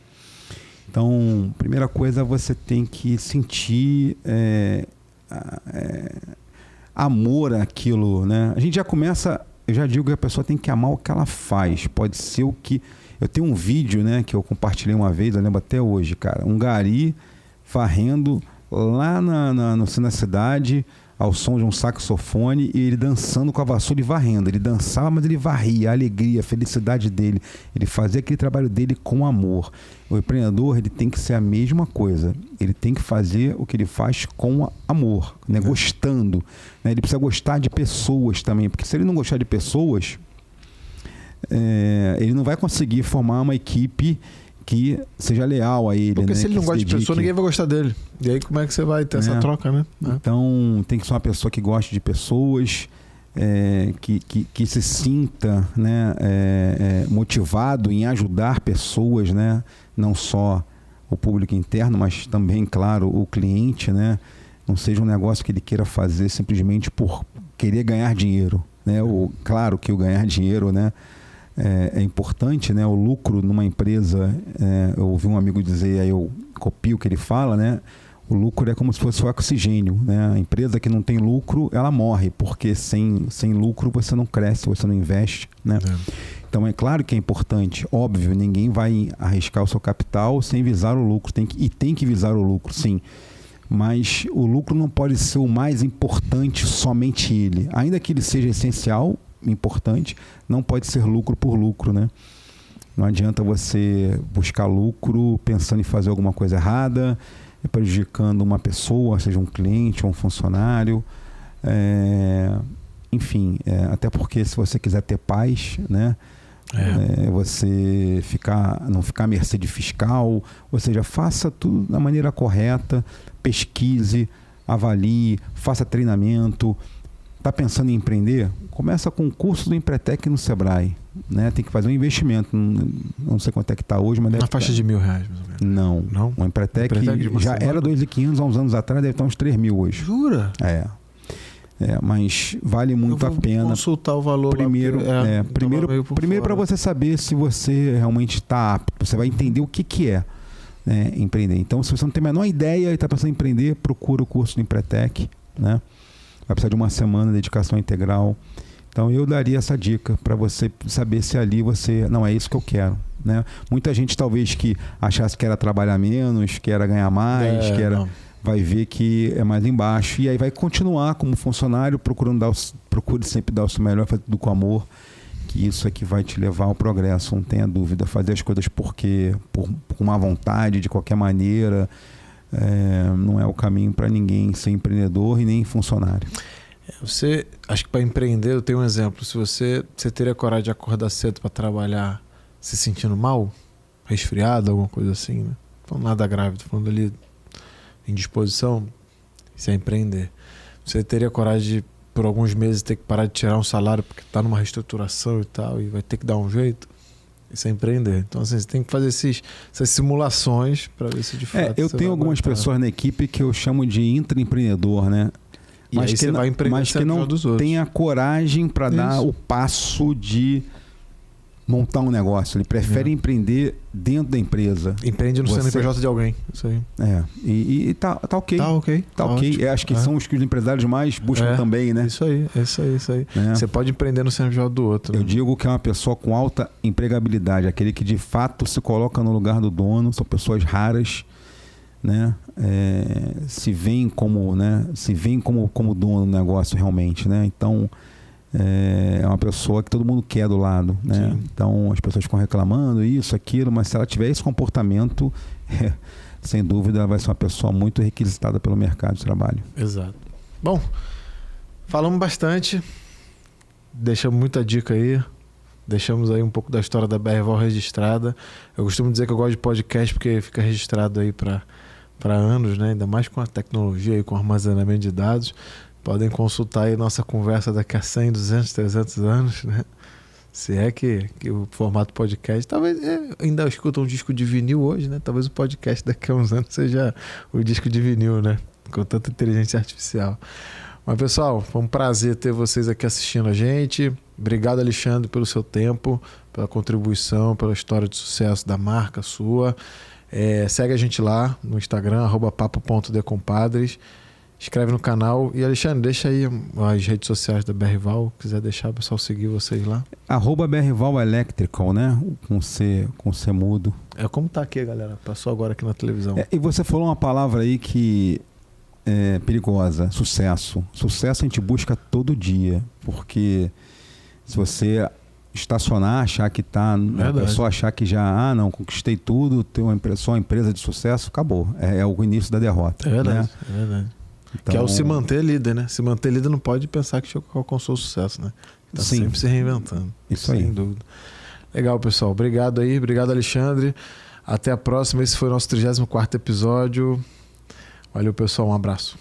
Então, primeira coisa, você tem que sentir amor àquilo, né? A gente já começa, eu já digo que a pessoa tem que amar o que ela faz. Pode ser o que... Eu tenho um vídeo, né, que eu compartilhei uma vez, eu lembro até hoje, cara. Um gari varrendo lá na cidade, ao som de um saxofone, e ele dançando com a vassoura e varrendo. Ele dançava, mas ele varria, a alegria, a felicidade dele. Ele fazia aquele trabalho dele com amor. O empreendedor, ele tem que ser a mesma coisa. Ele tem que fazer o que ele faz com amor, né? Gostando. Né? Ele precisa gostar de pessoas também, porque se ele não gostar de pessoas, ele não vai conseguir formar uma equipe que seja leal a ele. Porque, né, se ele não gosta de pessoa, ninguém vai gostar dele. E aí como é que você vai ter essa troca, né? Então tem que ser uma pessoa que goste de pessoas, que se sinta, né, motivado em ajudar pessoas, né? Não só o público interno, mas também, claro, o cliente, né? Não seja um negócio que ele queira fazer simplesmente por querer ganhar dinheiro, né? Claro que o ganhar dinheiro, né, é importante, né? O lucro numa empresa, eu ouvi um amigo dizer, aí eu copio o que ele fala, né? O lucro é como se fosse o oxigênio, né? A empresa que não tem lucro, ela morre, porque sem lucro você não cresce, você não investe, né? Então é claro que é importante, óbvio, ninguém vai arriscar o seu capital sem visar o lucro, tem que visar o lucro, sim. Mas o lucro não pode ser o mais importante, somente ele. Ainda que ele seja essencial, importante, não pode ser lucro por lucro, né? Não adianta você buscar lucro pensando em fazer alguma coisa errada, prejudicando uma pessoa, seja um cliente ou um funcionário. Enfim, até porque se você quiser ter paz, né? Você não ficar à mercê de fiscal, ou seja, faça tudo da maneira correta, pesquise, avalie, faça treinamento. Está pensando em empreender? Começa com o curso do Empretec no Sebrae, né? Tem que fazer um investimento, não sei quanto é que está hoje, mas deve na faixa de R$1.000, mais ou menos. Não. O Empretec já era 2.500 há uns anos atrás, deve estar uns 3.000 hoje. Jura? Mas vale muito a pena consultar o valor primeiro para você saber se você realmente está apto. Você vai entender o que é, né, empreender. Então, se você não tem a menor ideia e está pensando em empreender, procura o curso do Empretec, né? Vai precisar de uma semana de dedicação integral. Então eu daria essa dica para você saber se ali você... Não, é isso que eu quero, né? Muita gente talvez que achasse que era trabalhar menos, que era ganhar mais, que era... vai ver que é mais embaixo. E aí vai continuar como funcionário, procure sempre dar o seu melhor, fazer tudo com amor, que isso é que vai te levar ao progresso, não tenha dúvida. Fazer as coisas por má vontade, de qualquer maneira, não é o caminho para ninguém ser empreendedor e nem funcionário. Acho que para empreender, eu tenho um exemplo. Se você teria coragem de acordar cedo para trabalhar se sentindo mal, resfriado, alguma coisa assim, né? Não nada grave, tô falando ali indisposição, isso é empreender. Você teria coragem de, por alguns meses, ter que parar de tirar um salário porque está numa reestruturação e tal, e vai ter que dar um jeito? Isso é empreender. Então, assim, você tem que fazer essas simulações para ver se de fato eu tenho algumas pessoas na equipe que eu chamo de intraempreendedor, né? Mas que não tem a coragem para dar o passo de montar um negócio. Ele prefere empreender dentro da empresa. Empreende no CNPJ de alguém. Isso aí. E tá ok. Tá ok. Tá ok. Eu acho que são os que os empresários mais buscam também, né? Isso aí. Você pode empreender no CNPJ do outro. Eu digo que é uma pessoa com alta empregabilidade, aquele que de fato se coloca no lugar do dono. São pessoas raras, né? Se veem como dono do negócio realmente, né? Então é uma pessoa que todo mundo quer do lado, né? Sim. Então as pessoas ficam reclamando isso, aquilo, mas se ela tiver esse comportamento, sem dúvida ela vai ser uma pessoa muito requisitada pelo mercado de trabalho. Exato. Bom, falamos bastante, deixamos muita dica aí, deixamos aí um pouco da história da BRVAL registrada. Eu costumo dizer que eu gosto de podcast porque fica registrado aí para anos, né? Ainda mais com a tecnologia e com o armazenamento de dados. Podem consultar aí nossa conversa daqui a 100, 200, 300 anos, né? Se é que o formato podcast... Talvez ainda escuta um disco de vinil hoje, né? Talvez o podcast daqui a uns anos seja o disco de vinil, né? Com tanta inteligência artificial. Mas, pessoal, foi um prazer ter vocês aqui assistindo a gente. Obrigado, Alexandre, pelo seu tempo, pela contribuição, pela história de sucesso da marca sua. Segue a gente lá no Instagram, @papo.decompadres. Inscreve no canal. E, Alexandre, deixa aí as redes sociais da BRVAL. Se quiser deixar o pessoal seguir vocês lá. @BRVAL Electrical, né? Com C mudo. Como tá aqui, galera. Passou agora aqui na televisão. E você falou uma palavra aí que é perigosa. Sucesso. Sucesso a gente busca todo dia. Porque se você estacionar, achar que tá... A pessoa achar que já... não, conquistei tudo, ter uma empresa de sucesso, acabou. É o início da derrota. É verdade, né? É verdade. Então, que é o se manter líder, né? Se manter líder não pode pensar que alcançou o sucesso, né? Tá sempre se reinventando. Isso aí. Sem dúvida. Legal, pessoal. Obrigado aí. Obrigado, Alexandre. Até a próxima. Esse foi o nosso 34º episódio. Valeu, pessoal. Um abraço.